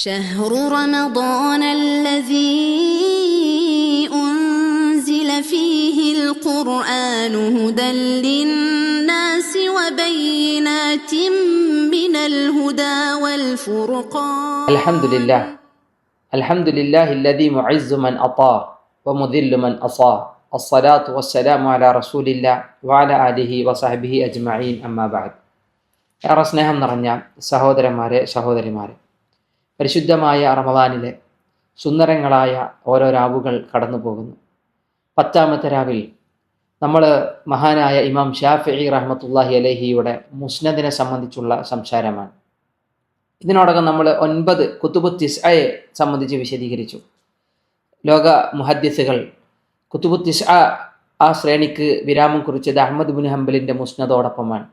شهر رمضان الذي أنزل فيه القرآن هدى للناس وبينات من الهدى والفرقان. الحمد لله الذي معز من أطاع ومذل من أصاع. الصلاة والسلام على رسول الله وعلى آله وصحبه أجمعين أما بعد. ഏറെ സ്നേഹം നിറഞ്ഞ സഹോദരിമാരെ, പരിശുദ്ധമായ റമദാനിലെ സുന്ദരങ്ങളായ ഓരോ രാവുകൾ കടന്നു പോകുന്നു. 10ാമത്തെ രാവിൽ നമ്മൾ മഹാനായ ഇമാം ഷാഫിഈ റഹ്മത്തുള്ളാഹി അലൈഹിയുടെ മുസ്നദിനെ സംബന്ധിച്ചുള്ള സംസാരമാണ്. ഇതിനോടകം നമ്മൾ 9 കുതുബു തിസ്അയെ സംബന്ധിച്ച് വിശദീകരിച്ചു. ലോക മുഹദ്ദിസുകൾ കുതുബു തിസ്അ ആ ശ്രേണിക്ക് വിരാമം കുറിച്ചത് അഹ്മദ് ബിൻ ഹംബലിൻ്റെ മുസ്നദോടൊപ്പമാണ്.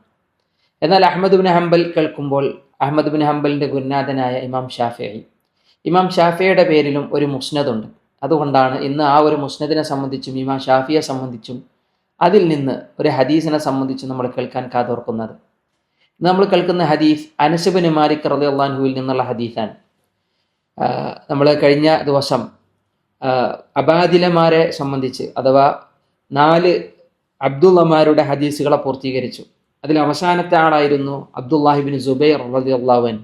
എന്നാൽ അഹ്മദ് ബിൻ ഹംബൽ കേൾക്കുമ്പോൾ അഹ്മദ് ബിൻ ഹംബലിൻ്റെ ഗുരുനാഥനായ ഇമാം ഷാഫിയുടെ പേരിലും ഒരു മുസ്നദുണ്ട്. അതുകൊണ്ടാണ് ഇന്ന് ആ ഒരു മുസ്നദിനെ സംബന്ധിച്ചും ഇമാം ഷാഫിയെ സംബന്ധിച്ചും അതിൽ നിന്ന് ഒരു ഹദീസിനെ സംബന്ധിച്ചും നമ്മൾ കേൾക്കാൻ കാതോർക്കുന്നത്. നമ്മൾ കേൾക്കുന്ന ഹദീസ് അനസ് ബിൻ മാലിക് റളിയല്ലാഹു അൻഹുവിൽ നിന്നുള്ള ഹദീസാണ്. നമ്മൾ കഴിഞ്ഞ ദിവസം അബാദിലമാരെ സംബന്ധിച്ച് അഥവാ 4 അബ്ദുള്ളമാരുടെ ഹദീസുകളെ പൂർത്തീകരിച്ചു. അതിൽ അവസാനത്തെ ആളായിരുന്നു അബ്ദുല്ലാഹി ബിൻ സുബൈർ റളിയല്ലാഹു അൻഹു.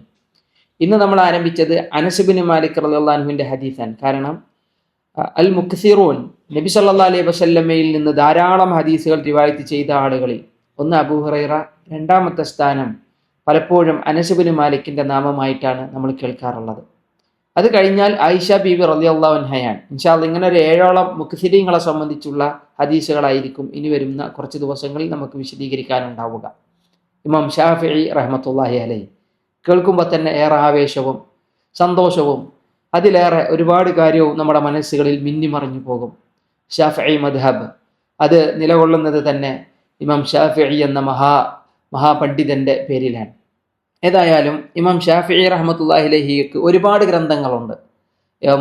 ഇന്ന് നമ്മൾ ആരംഭിച്ചത് അനസ് ബിൻ മാലിക് റളിയല്ലാഹു അൻഹുവിൻ്റെ ഹദീസാണ്. കാരണം അൽ മുക്സിറൂൻ നബി സല്ലല്ലാഹു അലൈഹി വസല്ലമയിൽ നിന്ന് ധാരാളം ഹദീസുകൾ റിവായത്ത് ചെയ്ത ആളുകളിൽ ഒന്ന് അബൂ ഹുറൈറ, 2ാമത്തെ സ്ഥാനം പലപ്പോഴും അനസ് ബിൻ മാലിക്കിൻ്റെ നാമമായിട്ടാണ് നമ്മൾ കേൾക്കാറുള്ളത്. അത് കഴിഞ്ഞാൽ ആയിഷ ബീബി റളിയല്ലാഹു അൻഹയാണ്. ഇൻഷാ അല്ലാഹ് ഇങ്ങനെ ഒരു 7ഓളം മുക്സിരീങ്ങളെ സംബന്ധിച്ചുള്ള ഹദീസുകളായിരിക്കും ഇനി വരുന്ന കുറച്ച് ദിവസങ്ങളിൽ നമുക്ക് വിശദീകരിക്കാനുണ്ടാവുക. ഇമാം ഷാഫിഈ റഹ്മത്തുള്ളാഹി അലൈഹി കേൾക്കുമ്പോൾ തന്നെ ഏറെ ആവേശവും സന്തോഷവും അതിലേറെ ഒരുപാട് കാര്യവും നമ്മുടെ മനസ്സുകളിൽ മിന്നിമറിഞ്ഞു പോകും. ഷാഫിഈ മദ്ഹബ് അത് നിലകൊള്ളുന്നത് തന്നെ ഇമാം ഷാഫിഈ എന്ന മഹാപണ്ഡിതൻ്റെ പേരിലാണ്. ഏതായാലും ഇമാം ഷാഫിഈ റഹ്മത്തുള്ളാഹി അലൈഹിക്ക് ഒരുപാട് ഗ്രന്ഥങ്ങളുണ്ട്.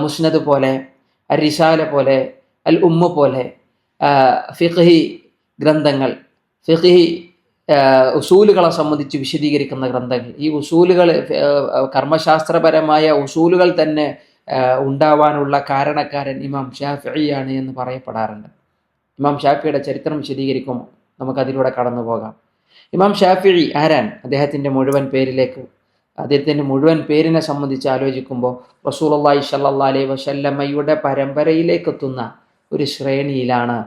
മുസ്നദ് പോലെ, റിസാല പോലെ, അൽ ഉമ്മ പോലെ, ഫിഖ്ഹി ഗ്രന്ഥങ്ങൾ, ഫിഖ്ഹി ഉസൂലുകളെ സംബന്ധിച്ച് വിശദീകരിക്കുന്ന ഗ്രന്ഥങ്ങൾ. ഈ ഉസൂലുകൾ കർമ്മശാസ്ത്രപരമായ ഉസൂലുകൾ തന്നെ ഉണ്ടാവാനുള്ള കാരണക്കാരൻ ഇമാം ഷാഫിഈയാണ് എന്ന് പറയപ്പെടാറുണ്ട്. ഇമാം ഷാഫിയുടെ ചരിത്രം വിശദീകരിക്കുമ്പോൾ നമുക്കതിലൂടെ കടന്നു പോകാം. ഇമാം ഷാഫിഈ ആരാൻ? അദ്ദേഹത്തിൻ്റെ മുഴുവൻ പേരിനെ സംബന്ധിച്ച് ആലോചിക്കുമ്പോൾ റസൂലുള്ളാഹി സ്വല്ലല്ലാഹു അലൈഹി വസല്ലമയുടെ പരമ്പരയിലേക്ക് എത്തുന്ന ഒരു ശ്രേണിയിലാണ്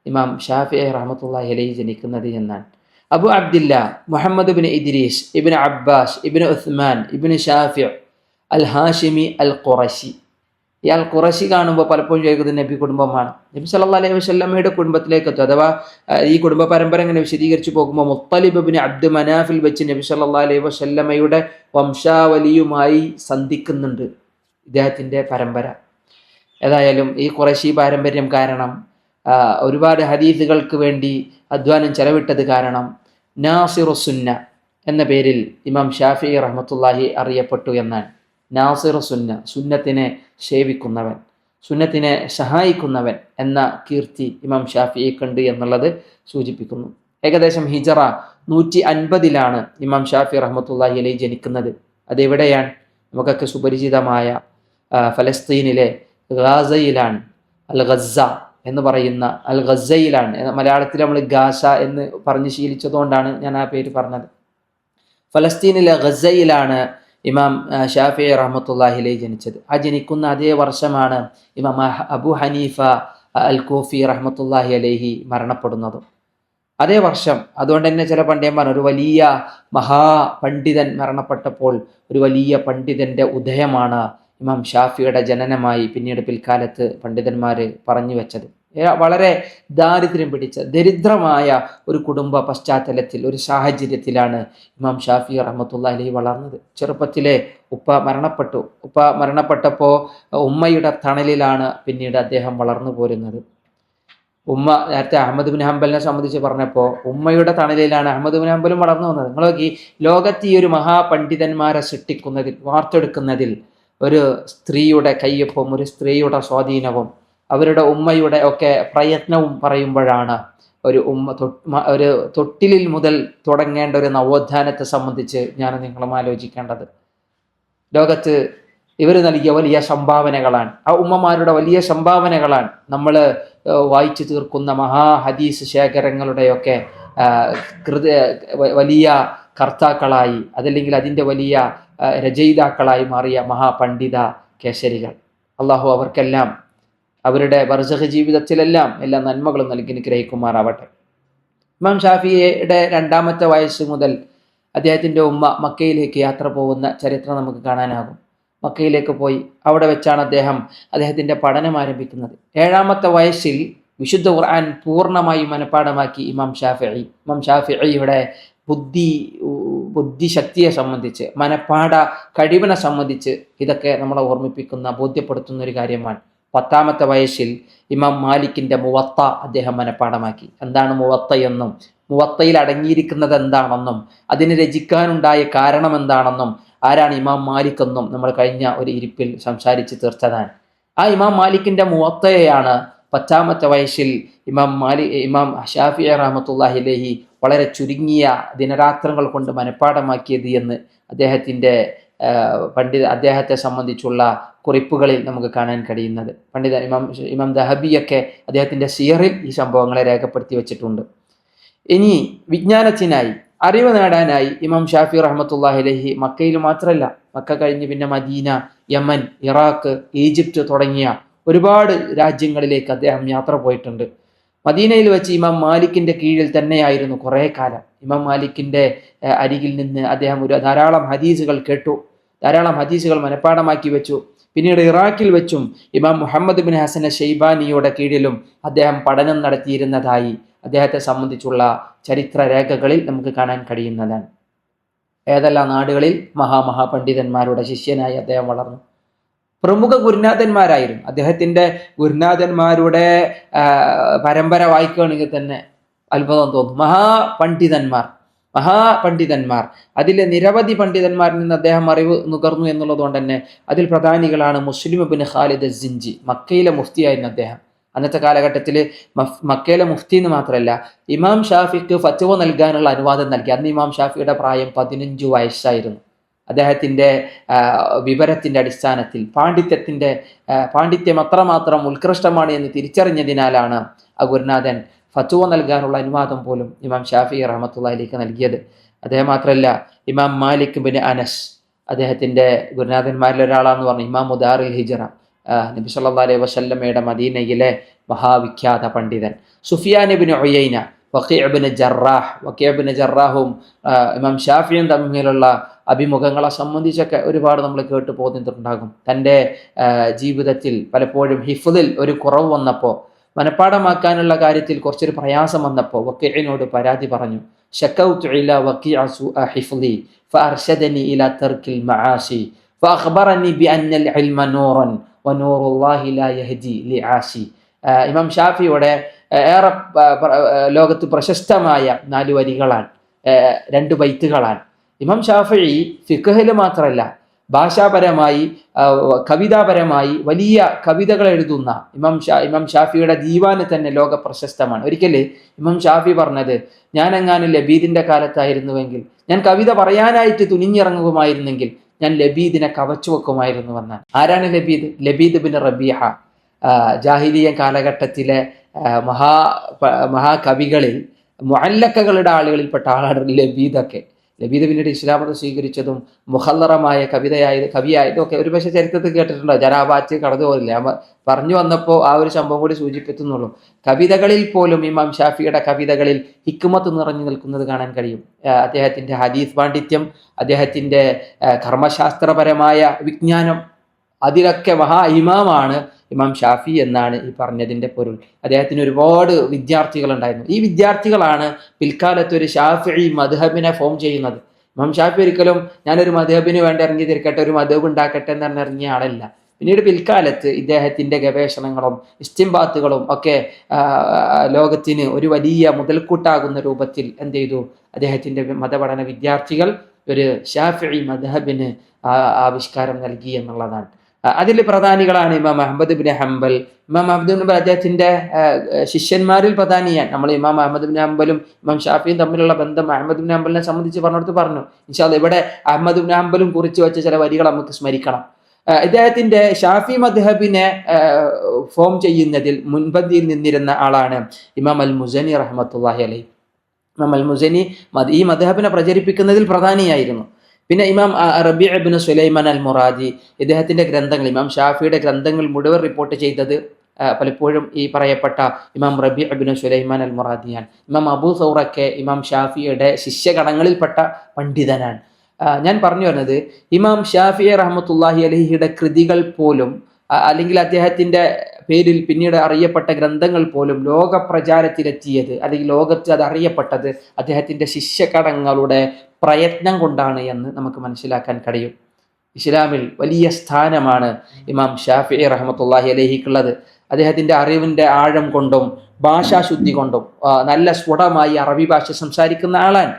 ഇമാം ഷാഫിഈ റഹ്മത്തുള്ളാഹി അലൈഹി ജനിക്കുന്നത് എന്നാണ്. അബു അബ്ദില്ല മുഹമ്മദ് ഇബ്നു ഇദ്രീസ് ഇബ്നു അബ്ബാസ് ഇബ്നു ഉസ്മാൻ ഇബ്നു ഷാഫിഅ് അൽ ഹാഷിമി അൽ ഖുറശി. ഇയാൾ ഖുറശി കാണുമ്പോൾ പലപ്പോഴും ചോദിക്കുന്നത് നബി കുടുംബമാണ്. നബി സല്ലല്ലാഹു അലൈഹി വസല്ലമയുടെ കുടുംബത്തിലേക്ക് എത്തും. അഥവാ ഈ കുടുംബ പരമ്പര ഇങ്ങനെ വിശദീകരിച്ച് പോകുമ്പോൾ മുത്തലിബ് ഇബ്നു അബ്ദ് മനാഫിൽ വെച്ച് നബി സല്ലല്ലാഹു അലൈഹി വസല്ലമയുടെ വംശാവലിയുമായി സന്ധിക്കുന്നുണ്ട് ഇദ്ദേഹത്തിൻ്റെ പരമ്പര. ഏതായാലും ഈ ഖുറശി പാരമ്പര്യം കാരണം ഒരുപാട് ഹദീസുകൾക്ക് വേണ്ടി അധ്വാനം ചെലവിട്ടത് കാരണം നാസിറുസ് സുന്ന എന്ന പേരിൽ ഇമാം ഷാഫിഈ റഹ്മത്തുള്ളാഹി അറിയപ്പെട്ടു എന്നാണ്. നാസിറുസ് സുന്ന, സുന്നത്തിനെ സേവിക്കുന്നവൻ, സുന്നത്തിനെ സഹായിക്കുന്നവൻ എന്ന കീർത്തി ഇമാം ഷാഫിഈക്കുണ്ട് എന്നുള്ളത് സൂചിപ്പിക്കുന്നു. ഏകദേശം ഹിജറ 150 ഇമാം ഷാഫിഈ റഹ്മത്തുള്ളാഹി അലൈഹി ജനിക്കുന്നത്. അതെവിടെയാണ്? നമുക്കൊക്കെ സുപരിചിതമായ ഫലസ്തീനിലെ ഗാസയിലാണ്. അൽ ഗസ്സ എന്ന് പറയുന്ന അൽ ഗസ്സയിലാണ്. മലയാളത്തിൽ നമ്മൾ ഗാസ എന്ന് പറഞ്ഞ് ശീലിച്ചതുകൊണ്ടാണ് ഞാൻ ആ പേര് പറഞ്ഞത്. ഫലസ്തീനിലെ ഗസ്സയിലാണ് ഇമാം ഷാഫിഈ റഹ്മത്തുള്ളാഹി അലൈഹി ജനിച്ചത്. ആ ജനിക്കുന്ന അതേ വർഷമാണ് ഇമാം അബൂ ഹനീഫ അൽ കൂഫി റഹ്മത്തുള്ളാഹി അലൈഹി മരണപ്പെടുന്നതും അതേ വർഷം. അതുകൊണ്ട് തന്നെ ചില പണ്ഡിതന്മാർ ഒരു വലിയ മഹാപണ്ഡിതൻ മരണപ്പെട്ടപ്പോൾ ഒരു വലിയ പണ്ഡിതൻ്റെ ഉദയമാണ് ഇമാം ഷാഫിയുടെ ജനനമായി പിന്നീട് പിൽക്കാലത്ത് പണ്ഡിതന്മാർ പറഞ്ഞു വെച്ചത്. വളരെ ദാരിദ്ര്യം പിടിച്ച ദരിദ്രമായ ഒരു കുടുംബ പശ്ചാത്തലത്തിൽ, ഒരു സാഹചര്യത്തിലാണ് ഇമാം ഷാഫിഈ റഹ്മത്തുള്ളാഹി അലൈഹി വളർന്നത്. ചെറുപ്പത്തിലെ ഉപ്പ മരണപ്പെട്ടപ്പോൾ ഉമ്മയുടെ തണലിലാണ് പിന്നീട് അദ്ദേഹം വളർന്നു പോരുന്നത്. ഉമ്മ നേരത്തെ അഹ്മദ് ബിൻ ഹംബലിനെ സംബന്ധിച്ച് പറഞ്ഞപ്പോൾ ഉമ്മയുടെ തണലിലാണ് അഹ്മദ് ബിൻ ഹംബലും വളർന്നു വന്നത്. നിങ്ങൾ നോക്കി, ലോകത്ത് ഈ ഒരു മഹാപണ്ഡിതന്മാരെ സൃഷ്ടിക്കുന്നതിൽ, വാർത്തെടുക്കുന്നതിൽ ഒരു സ്ത്രീയുടെ കയ്യൊപ്പും ഒരു സ്ത്രീയുടെ സ്വാധീനവും അവരുടെ ഉമ്മയുടെ ഒക്കെ പ്രയത്നവും പറയുമ്പോഴാണ് ഒരു തൊട്ടിലിൽ മുതൽ തുടങ്ങേണ്ട ഒരു നവോത്ഥാനത്തെ സംബന്ധിച്ച് ഞാൻ നിങ്ങളും ആലോചിക്കേണ്ടത്. ലോകത്ത് ഇവർ നൽകിയ വലിയ സംഭാവനകളാണ്, ആ ഉമ്മമാരുടെ വലിയ സംഭാവനകളാണ് നമ്മൾ വായിച്ചു തീർക്കുന്ന ഹദീസ് ശേഖരങ്ങളുടെയൊക്കെ വലിയ കർത്താക്കളായി, അതല്ലെങ്കിൽ അതിൻ്റെ വലിയ രചയിതാക്കളായി മാറിയ മഹാപണ്ഡിത കേസരികൾ. അള്ളാഹു അവർക്കെല്ലാം അവരുടെ ബർസഖ് ജീവിതത്തിലെല്ലാം എല്ലാ നന്മകളും നൽകി അനുഗ്രഹിക്കുമാറാവട്ടെ. ഇമാം ഷാഫിയുടെ 2ാമത്തെ വയസ്സ് മുതൽ അദ്ദേഹത്തിൻ്റെ ഉമ്മ മക്കയിലേക്ക് യാത്ര പോകുന്ന ചരിത്രം നമുക്ക് കാണാനാകും. മക്കയിലേക്ക് പോയി അവിടെ വെച്ചാണ് അദ്ദേഹത്തിൻ്റെ പഠനം ആരംഭിക്കുന്നത്. 7ാമത്തെ വയസ്സിൽ വിശുദ്ധ ഖുർആൻ പൂർണ്ണമായി മനഃപ്പാഠമാക്കി ഇമാം ഷാഫിഈയുടെ ബുദ്ധിശക്തിയെ സംബന്ധിച്ച്, മനഃപ്പാഠ കഴിവിനെ സംബന്ധിച്ച് ഇതൊക്കെ നമ്മളെ ഓർമ്മിപ്പിക്കുന്ന, ബോധ്യപ്പെടുത്തുന്ന ഒരു കാര്യമാണ്. 10ാമത്തെ വയസ്സിൽ ഇമാം മാലിക്കിൻ്റെ മുവത്ത അദ്ദേഹം മനഃപ്പാഠമാക്കി. എന്താണ് മുവത്ത എന്നും മുവത്തയിൽ അടങ്ങിയിരിക്കുന്നത് എന്താണെന്നും അതിനെ രചിക്കാനുണ്ടായ കാരണം എന്താണെന്നും ആരാണ് ഇമാം മാലിക് എന്നും നമ്മൾ കഴിഞ്ഞ ഒരു ഇരിപ്പിൽ സംസാരിച്ച് തീർച്ചതാണ്. ആ ഇമാം മാലിക്കിൻ്റെ മുവത്തയാണ് 10ാമത്തെ വയസ്സിൽ ഇമാം ഷാഫിഈ റഹ്മത്തുള്ളാഹി അലൈഹി വളരെ ചുരുങ്ങിയ ദിനരാത്രങ്ങൾ കൊണ്ട് മനഃപ്പാഠമാക്കിയത് എന്ന് അദ്ദേഹത്തെ സംബന്ധിച്ചുള്ള കുറിപ്പുകളിൽ നമുക്ക് കാണാൻ കഴിയുന്നത്. ഇമാം ദഹബിയൊക്കെ അദ്ദേഹത്തിൻ്റെ സിയറിൽ ഈ സംഭവങ്ങളെ രേഖപ്പെടുത്തി വെച്ചിട്ടുണ്ട്. ഇനി വിജ്ഞാനത്തിനായി, അറിവ് നേടാനായി ഇമാം ഷാഫി റഹ്മത്തുള്ളാഹി അലൈഹി മക്കയിൽ മാത്രമല്ല, മക്ക കഴിഞ്ഞ് പിന്നെ മദീന, യമൻ, ഇറാഖ്, ഈജിപ്റ്റ് തുടങ്ങിയ ഒരുപാട് രാജ്യങ്ങളിലേക്ക് അദ്ദേഹം യാത്ര പോയിട്ടുണ്ട്. മദീനയിൽ വെച്ച് ഇമാം മാലിക്കിൻ്റെ കീഴിൽ തന്നെയായിരുന്നു കുറേ കാലം. ഇമാം മാലിക്കിൻ്റെ അരികിൽ നിന്ന് അദ്ദേഹം ധാരാളം ഹദീസുകൾ കേട്ടു, ധാരാളം ഹദീസുകൾ മനഃപ്പാഠമാക്കി വെച്ചു. പിന്നീട് ഇറാഖിൽ വെച്ചും ഇമാം മുഹമ്മദ് ബിൻ ഹസൻ ഷെയ്ബാനിയുടെ കീഴിലും അദ്ദേഹം പഠനം നടത്തിയിരുന്നതായി അദ്ദേഹത്തെ സംബന്ധിച്ചുള്ള ചരിത്ര രേഖകളിൽ നമുക്ക് കാണാൻ കഴിയുന്നതാണ്. ഏതെല്ലാം നാടുകളിൽ മഹാപണ്ഡിതന്മാരുടെ ശിഷ്യനായി അദ്ദേഹം വളർന്നു. പ്രമുഖ ഗുരുനാഥന്മാരായിരുന്നു. അദ്ദേഹത്തിൻ്റെ ഗുരുനാഥന്മാരുടെ പരമ്പര വായിക്കുകയാണെങ്കിൽ തന്നെ അത്ഭുതം തോന്നും. മഹാപണ്ഡിതന്മാർ അതിലെ നിരവധി പണ്ഡിതന്മാരിൽ നിന്ന് അദ്ദേഹം അറിവ് നുകർന്നു എന്നുള്ളതുകൊണ്ട് തന്നെ അതിൽ പ്രധാനികളാണ് മുസ്ലിം ഇബ്നു ഖാലിദ് അസ്സിഞ്ചി. മക്കയിലെ മുഫ്തിയായിരുന്നു അദ്ദേഹം. അന്നത്തെ കാലഘട്ടത്തിൽ മക്കയിലെ മുഫ്തി എന്ന് മാത്രമല്ല, ഇമാം ഷാഫിക്ക് ഫത്വ നൽകാനുള്ള അനുവാദം നൽകി. അന്ന് ഇമാം ഷാഫിയുടെ പ്രായം 15 വയസ്സായിരുന്നു. അദ്ദേഹത്തിൻ്റെ വിവരത്തിൻ്റെ അടിസ്ഥാനത്തിൽ പാണ്ഡിത്യം അത്രമാത്രം ഉത്കൃഷ്ടമാണ് എന്ന് തിരിച്ചറിഞ്ഞതിനാലാണ് ആ ഗുരുനാഥൻ ഫത്വ നൽകാനുള്ള അനുവാദം പോലും ഇമാം ഷാഫി റഹ്മത്തുള്ളാഹിലേക്ക് നൽകിയത്. അദ്ദേഹം മാത്രമല്ല, ഇമാം മാലിക് ബിൻ അനസ് അദ്ദേഹത്തിൻ്റെ ഗുരുനാഥന്മാരിൽ ഒരാളാന്ന് പറഞ്ഞു. ഇമാം ദാറുൽ ഹിജ്റ, നബി സല്ലല്ലാഹു അലൈഹി വസല്ലമയുടെ മദീനയിലെ മഹാവിഖ്യാത പണ്ഡിതൻ. സുഫിയാൻ ഇബ്നു ഉയൈന, വഖീഅ് ഇബ്നു ജറാഹും ഇമാം ഷാഫിയും തമ്മിലുള്ള അഭിമുഖങ്ങളെ സംബന്ധിച്ചൊക്കെ ഒരുപാട് നമ്മൾ കേട്ട് പോന്നിട്ടുണ്ടാകും. തൻ്റെ ജീവിതത്തിൽ പലപ്പോഴും ഹിഫ്ദിൽ ഒരു കുറവ് വന്നപ്പോൾ, മനഃപ്പാഠമാക്കാനുള്ള കാര്യത്തിൽ കുറച്ചൊരു പ്രയാസം വന്നപ്പോൾ വക്കീഇനോട് പരാതി പറഞ്ഞു. ശക്കൗതു ഇലാ വക്കീഅ സുഅ ഹിഫ്ദി ഫഅർശദനി ഇലാ തർക്കിൽ മആസി ഫഅഖ്ബറനി ബിഅന്നൽ ഇൽമ നൂറൻ വനൂറുല്ലാഹി ലാ യഹ്ദി ലിആസി. ഇമാം ഷാഫിയുടെ ഏറെ ലോകത്ത് പ്രശസ്തമായ 4 വരികളാണ്, 2 ബൈത്തുകളാണ്. ഇമാം ഷാഫിഈ ഫിഖ്ഹിൽ മാത്രമല്ല, ഭാഷാപരമായി കവിതാപരമായി വലിയ കവിതകൾ എഴുതുന്ന ഇമാം ഷാഫിയുടെ ദീവാന് തന്നെ ലോക പ്രശസ്തമാണ്. ഒരിക്കൽ ഇമാം ഷാഫി പറഞ്ഞത്, ഞാനെങ്ങാനും ലബീദിൻ്റെ കാലത്തായിരുന്നുവെങ്കിൽ, ഞാൻ കവിത പറയാനായിട്ട് തുനിഞ്ഞിറങ്ങുമായിരുന്നെങ്കിൽ ഞാൻ ലബീദിനെ കവച്ചു വെക്കുമായിരുന്നു എന്നാണ്. ആരാണ് ലബീദ് ബിൻ റബീഹ. ജാഹിലിയ കാലഘട്ടത്തിലെ മഹാകവികളിൽ മുഅല്ലഖകളുടെ ആളുകളിൽപ്പെട്ട ആളാണ് ലബീദൊക്കെ. ലബീദ് പിന്നീട് ഇസ്ലാം മതം സ്വീകരിച്ചതും മുഖല്ലറമായ കവിയായതും ഒക്കെ ഒരുപക്ഷെ ചരിത്രത്തിൽ കേട്ടിട്ടുണ്ടോ. ജനാബാച്ച് കടന്നു പോകില്ല, പറഞ്ഞു വന്നപ്പോൾ ആ ഒരു സംഭവം കൂടി സൂചിപ്പിക്കുന്നുള്ളൂ. കവിതകളിൽ പോലും ഇമാം ഷാഫിയുടെ കവിതകളിൽ ഹിക്മത്ത് നിറഞ്ഞു നിൽക്കുന്നത് കാണാൻ കഴിയും. അദ്ദേഹത്തിൻ്റെ ഹദീസ് പാണ്ഡിത്യം, അദ്ദേഹത്തിൻ്റെ കർമ്മശാസ്ത്രപരമായ വിജ്ഞാനം, അതിലൊക്കെ ഇമാമാണ് ഇമാം ഷാഫി എന്നാണ് ഈ പറഞ്ഞതിൻ്റെ പൊരുൾ. അദ്ദേഹത്തിന് ഒരുപാട് വിദ്യാർത്ഥികളുണ്ടായിരുന്നു. ഈ വിദ്യാർത്ഥികളാണ് പിൽക്കാലത്ത് ഒരു ഷാഫിഈ മദ്ഹബിനെ ഫോം ചെയ്യുന്നത്. ഇമാം ഷാഫി ഒരിക്കലും ഞാനൊരു മദ്ഹബിന് വേണ്ടി ഇറങ്ങി തിരിക്കട്ടെ, ഒരു മദ്ഹബ് ഉണ്ടാക്കട്ടെ എന്ന് പറഞ്ഞിറങ്ങിയ ആളല്ല. പിന്നീട് പിൽക്കാലത്ത് ഇദ്ദേഹത്തിൻ്റെ ഗവേഷണങ്ങളും ഇസ്തിംബാത്തുകളും ഒക്കെ ലോകത്തിന് ഒരു വലിയ മുതൽക്കൂട്ടാകുന്ന രൂപത്തിൽ എന്ത് ചെയ്തു, അദ്ദേഹത്തിൻ്റെ മതപഠന വിദ്യാർത്ഥികൾ ഒരു ഷാഫിഈ മദ്ഹബിന് ആവിഷ്കാരം നൽകി എന്നുള്ളതാണ്. അതിൽ പ്രധാനികളാണ് ഇമാം അഹ്മദ് ബിൻ ഹംബൽ. ഇമാം അഹ്മദ് ബിൻ അദ്ദേഹത്തിൻ്റെ ശിഷ്യന്മാരിൽ പ്രധാനിയാണ്. നമ്മൾ ഇമാം അഹ്മദ് ബിൻ ഹംബലും ഇമാം ഷാഫിയും തമ്മിലുള്ള ബന്ധം അഹ്മദ് ബിൻ ഹംബലിനെ സംബന്ധിച്ച് പറഞ്ഞു. ഇൻഷാ അല്ലാഹ് ഇവിടെ അഹ്മദ് ബിൻ ഹംബലും കുറിച്ച് വെച്ച ചില വരികൾ നമുക്ക് സ്മരിക്കണം. ഇദ്ദേഹത്തിന്റെ ഷാഫി മദ്ഹബിനെ ഫോം ചെയ്യുന്നതിൽ മുൻപന്തിയിൽ നിന്നിരുന്ന ആളാണ് ഇമാം അൽ മുസനി റഹ്മത്തുള്ളാഹി അലൈഹി. ഇമാം അൽ മുസനി ഈ മദ്ഹബിനെ പ്രചരിപ്പിക്കുന്നതിൽ പ്രധാനിയായിരുന്നു. പിന്നെ ഇമാം റബീഅ ഇബ്നു സുലൈമാൻ അൽ മുറാദി, ഇദ്ദേഹത്തിന്റെ ഗ്രന്ഥങ്ങൾ, ഇമാം ഷാഫിയുടെ ഗ്രന്ഥങ്ങൾ മുഴുവൻ റിപ്പോർട്ട് ചെയ്തത് പലപ്പോഴും ഈ പറയപ്പെട്ട ഇമാം റബീഅ ഇബ്നു സുലൈമാൻ അൽ മുറാദിയാണ്. ഇമാം അബൂ സൗറൊക്കെ ഇമാം ഷാഫിയുടെ ശിഷ്യഗണങ്ങളിൽപ്പെട്ട പണ്ഡിതനാണ്. ഞാൻ പറഞ്ഞു വരുന്നത്, ഇമാം ഷാഫി റഹ്മത്തുള്ളാഹി അലൈഹിയുടെ കൃതികൾ പോലും അല്ലെങ്കിൽ അദ്ദേഹത്തിന്റെ പേരിൽ പിന്നീട് അറിയപ്പെട്ട ഗ്രന്ഥങ്ങൾ പോലും ലോക പ്രചാരത്തിലെത്തിയത് അല്ലെങ്കിൽ ലോകത്ത് അത് അറിയപ്പെട്ടത് അദ്ദേഹത്തിന്റെ ശിഷ്യഗണങ്ങളുടെ പ്രയത്നം കൊണ്ടാണ് എന്ന് നമുക്ക് മനസ്സിലാക്കാൻ കഴിയും. ഇസ്ലാമിൽ വലിയ സ്ഥാനമാണ് ഇമാം ഷാഫി റഹ്മത്തുള്ളാഹി അലൈഹിക്കുള്ളത്. അദ്ദേഹത്തിന്റെ അറിവിന്റെ ആഴം കൊണ്ടും ഭാഷാശുദ്ധി കൊണ്ടും നല്ല സ്ഫുടമായി അറബി ഭാഷ സംസാരിക്കുന്ന ആളാണ്.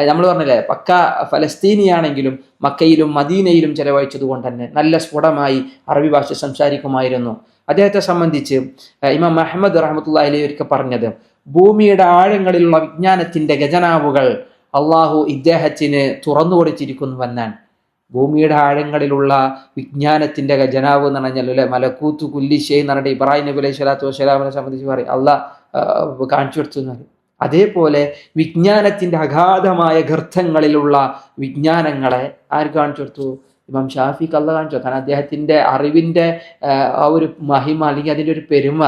നമ്മൾ പറഞ്ഞില്ലേ, പക്ക ഫലസ്തീനിയാണെങ്കിലും മക്കയിലും മദീനയിലും ചെലവഴിച്ചത് കൊണ്ട് തന്നെ നല്ല സ്ഫുടമായി അറബി ഭാഷ സംസാരിക്കുമായിരുന്നു. അദ്ദേഹത്തെ സംബന്ധിച്ച് ഇമാം അഹ്മദ് റഹ്മത്തുള്ളാഹി അലൈഹി ഒരിക്കൽ പറഞ്ഞത്, ഭൂമിയുടെ ആഴങ്ങളിലുള്ള വിജ്ഞാനത്തിന്റെ ഖജനാവുകൾ അള്ളാഹു ഇദ്ദേഹത്തിന് തുറന്നു കൊടുത്തിരിക്കുന്നുവെന്നാണ്. ഭൂമിയുടെ ആഴങ്ങളിലുള്ള വിജ്ഞാനത്തിന്റെ ഖജനാവ് എന്ന് പറഞ്ഞാൽ അല്ലെ, മലക്കൂത്ത് കുല്ലിശേ എന്ന് പറഞ്ഞിട്ട് ഇബ്രാഹിം നബി അലൈഹി സ്വലാത്തു വസ്സലാമിനെ സംബന്ധിച്ച് പറയും, അള്ളാഹ് കാണിച്ചു കൊടുത്തു എന്ന് പറയും. അതേപോലെ വിജ്ഞാനത്തിന്റെ അഗാധമായ ഗർത്തങ്ങളിലുള്ള വിജ്ഞാനങ്ങളെ ആര് കാണിച്ചു കൊടുത്തു? ഇമാം ഷാഫിക്ക് അള്ളാഹ് കാണിച്ചു. കാരണം അദ്ദേഹത്തിന്റെ അറിവിന്റെ ആ ഒരു മഹിമ അല്ലെങ്കിൽ അതിന്റെ ഒരു പെരുമ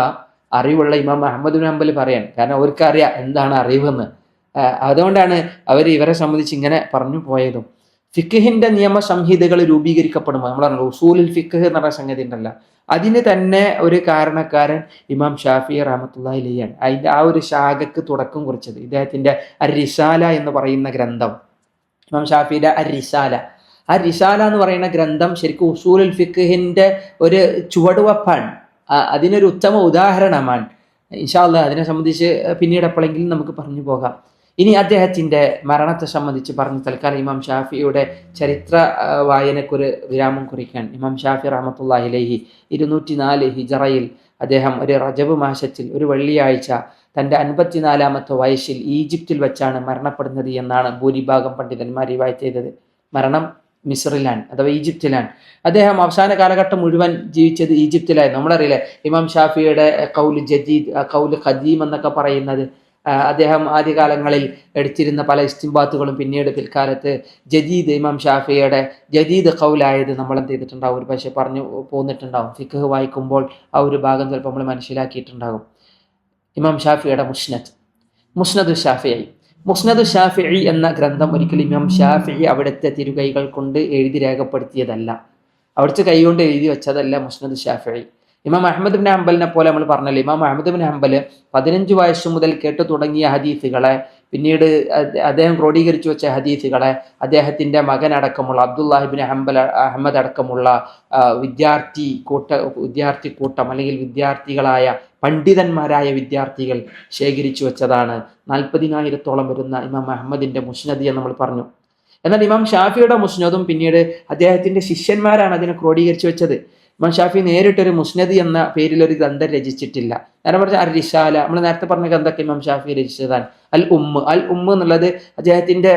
അറിവുള്ള ഇമാം അഹ്മദ് ബിൻ ഹംബൽ പറയാൻ. കാരണം അവർക്കറിയാം എന്താണ് അറിവെന്ന്. അതുകൊണ്ടാണ് അവർ ഇവരെ സംബന്ധിച്ച് ഇങ്ങനെ പറഞ്ഞു പോയതും. ഫിഖ്ഹിന്റെ നിയമ സംഹിതകൾ രൂപീകരിക്കപ്പെടുമ്പോൾ നമ്മൾ പറഞ്ഞു ഉസൂലുൽ ഫിഖ് എന്ന് പറഞ്ഞ സംഗതി ഉണ്ടല്ല, അതിന് തന്നെ ഒരു കാരണക്കാരൻ ഇമാം ഷാഫി റഹ്മത്തുള്ളാഹി അലൈഹിയാണ്. അതിന്റെ ആ ഒരു ശാഖക്ക് തുടക്കം കുറിച്ചത് ഇദ്ദേഹത്തിന്റെ അർ-റിസാല എന്ന് പറയുന്ന ഗ്രന്ഥം. ഇമാം ഷാഫിയുടെ അർ-റിസാല, ആ റിസാല എന്ന് പറയുന്ന ഗ്രന്ഥം ശരിക്കും ഉസൂലുൽ ഫിഖ്ഹിന്റെ ഒരു ചുവടുവപ്പാണ്, അതിനൊരു ഉത്തമ ഉദാഹരണമാണ്. ഇൻഷാ അല്ലാഹ് അതിനെ സംബന്ധിച്ച് പിന്നീട് എപ്പോഴെങ്കിലും നമുക്ക് പറഞ്ഞു പോകാം. ഇനി അദ്ദേഹത്തിന്റെ മരണത്തെ സംബന്ധിച്ച് പറഞ്ഞ് തൽക്കാലം ഇമാം ഷാഫിയുടെ ചരിത്ര വായനക്കൊരു വിരാമം കുറിക്കാൻ. ഇമാം ഷാഫി റഹ്മത്തുള്ളാഹി അലൈഹി 204 ഹിജറയിൽ അദ്ദേഹം ഒരു റജബ് മാസത്തിൽ ഒരു വെള്ളിയാഴ്ച തൻ്റെ 54-ാമത്തെ വയസ്സിൽ ഈജിപ്തിൽ വെച്ചാണ് മരണപ്പെടുന്നത് എന്നാണ് ഭൂരിഭാഗം പണ്ഡിതന്മാർ റിവായത്ത് ചെയ്തത്. മരണം മിസ്റിലാണ് അഥവാ ഈജിപ്തിലാണ്. അദ്ദേഹം അവസാന കാലഘട്ടം മുഴുവൻ ജീവിച്ചത് ഈജിപ്തിലായിരുന്നു. നമ്മളറിയില്ലേ, ഇമാം ഷാഫിയുടെ കൗല് ജദീദ്, കൗല് ഖദീം എന്നൊക്കെ പറയുന്നത് അദ്ദേഹം ആദ്യകാലങ്ങളിൽ എടുത്തിരുന്ന പല ഇസ്തിംബാത്തുകളും പിന്നീട് പിൽക്കാലത്ത് ജദീദ്, ഇമാം ഷാഫിയുടെ ജദീദ് ഖൗലായത് നമ്മൾ എന്ത് ചെയ്തിട്ടുണ്ടാവും, ഒരു പക്ഷേ പറഞ്ഞു പോന്നിട്ടുണ്ടാവും. ഫിഖ് വായിക്കുമ്പോൾ ആ ഒരു ഭാഗം ചിലപ്പോൾ നമ്മൾ മനസ്സിലാക്കിയിട്ടുണ്ടാകും. ഇമാം ഷാഫിയുടെ മുസ്നദു ഷാഫിഈ. മുസ്നദു ഷാഫിഈ എന്ന ഗ്രന്ഥം ഒരിക്കലും ഇമാം ഷാഫിഈ അവിടുത്തെ തിരുകൈകൾ കൊണ്ട് എഴുതി രേഖപ്പെടുത്തിയതല്ല, അവിടുത്തെ കൈകൊണ്ട് എഴുതി വെച്ചതല്ല മുസ്നദു ഷാഫിഈ. ഇമാം അഹ്മദ് ബിൻ ഹംബലിനെ പോലെ നമ്മൾ പറഞ്ഞല്ലോ, ഇമാം അഹ്മദ് ബിൻ ഹംബൽ 15 വയസ്സ് മുതൽ കേട്ടു തുടങ്ങിയ ഹദീസുകളെ പിന്നീട് അദ്ദേഹം ക്രോഡീകരിച്ചു വെച്ച ഹദീസുകളെ അദ്ദേഹത്തിന്റെ മകനടക്കമുള്ള അബ്ദുല്ലാഹിബിൻ ഹംബൽ അഹമ്മദ് അടക്കമുള്ള വിദ്യാർത്ഥി കൂട്ടം അല്ലെങ്കിൽ വിദ്യാർത്ഥികളായ പണ്ഡിതന്മാരായ വിദ്യാർത്ഥികൾ ശേഖരിച്ചു വെച്ചതാണ് 40,000-ഓളം വരുന്ന ഇമാം അഹ്മദിന്റെ മുസ്നദ് എന്ന് നമ്മൾ പറഞ്ഞു. എന്നാൽ ഇമാം ഷാഫിയുടെ മുസ്നദും പിന്നീട് അദ്ദേഹത്തിന്റെ ശിഷ്യന്മാരാണ് അതിനെ ക്രോഡീകരിച്ചു വെച്ചത്. ഇമാം ഷാഫി നേരിട്ടൊരു മുസ്നദ് എന്ന പേരിൽ ഒരു ഗ്രന്ഥം രചിച്ചിട്ടില്ല. നേരെ പറഞ്ഞ അർ-റിസാല, നമ്മൾ നേരത്തെ പറഞ്ഞ ഗ്രന്ഥമൊക്കെ ഇമാം ഷാഫി രചിച്ചതാണ്. അൽ ഉമ്മ് എന്നുള്ളത് അദ്ദേഹത്തിന്റെ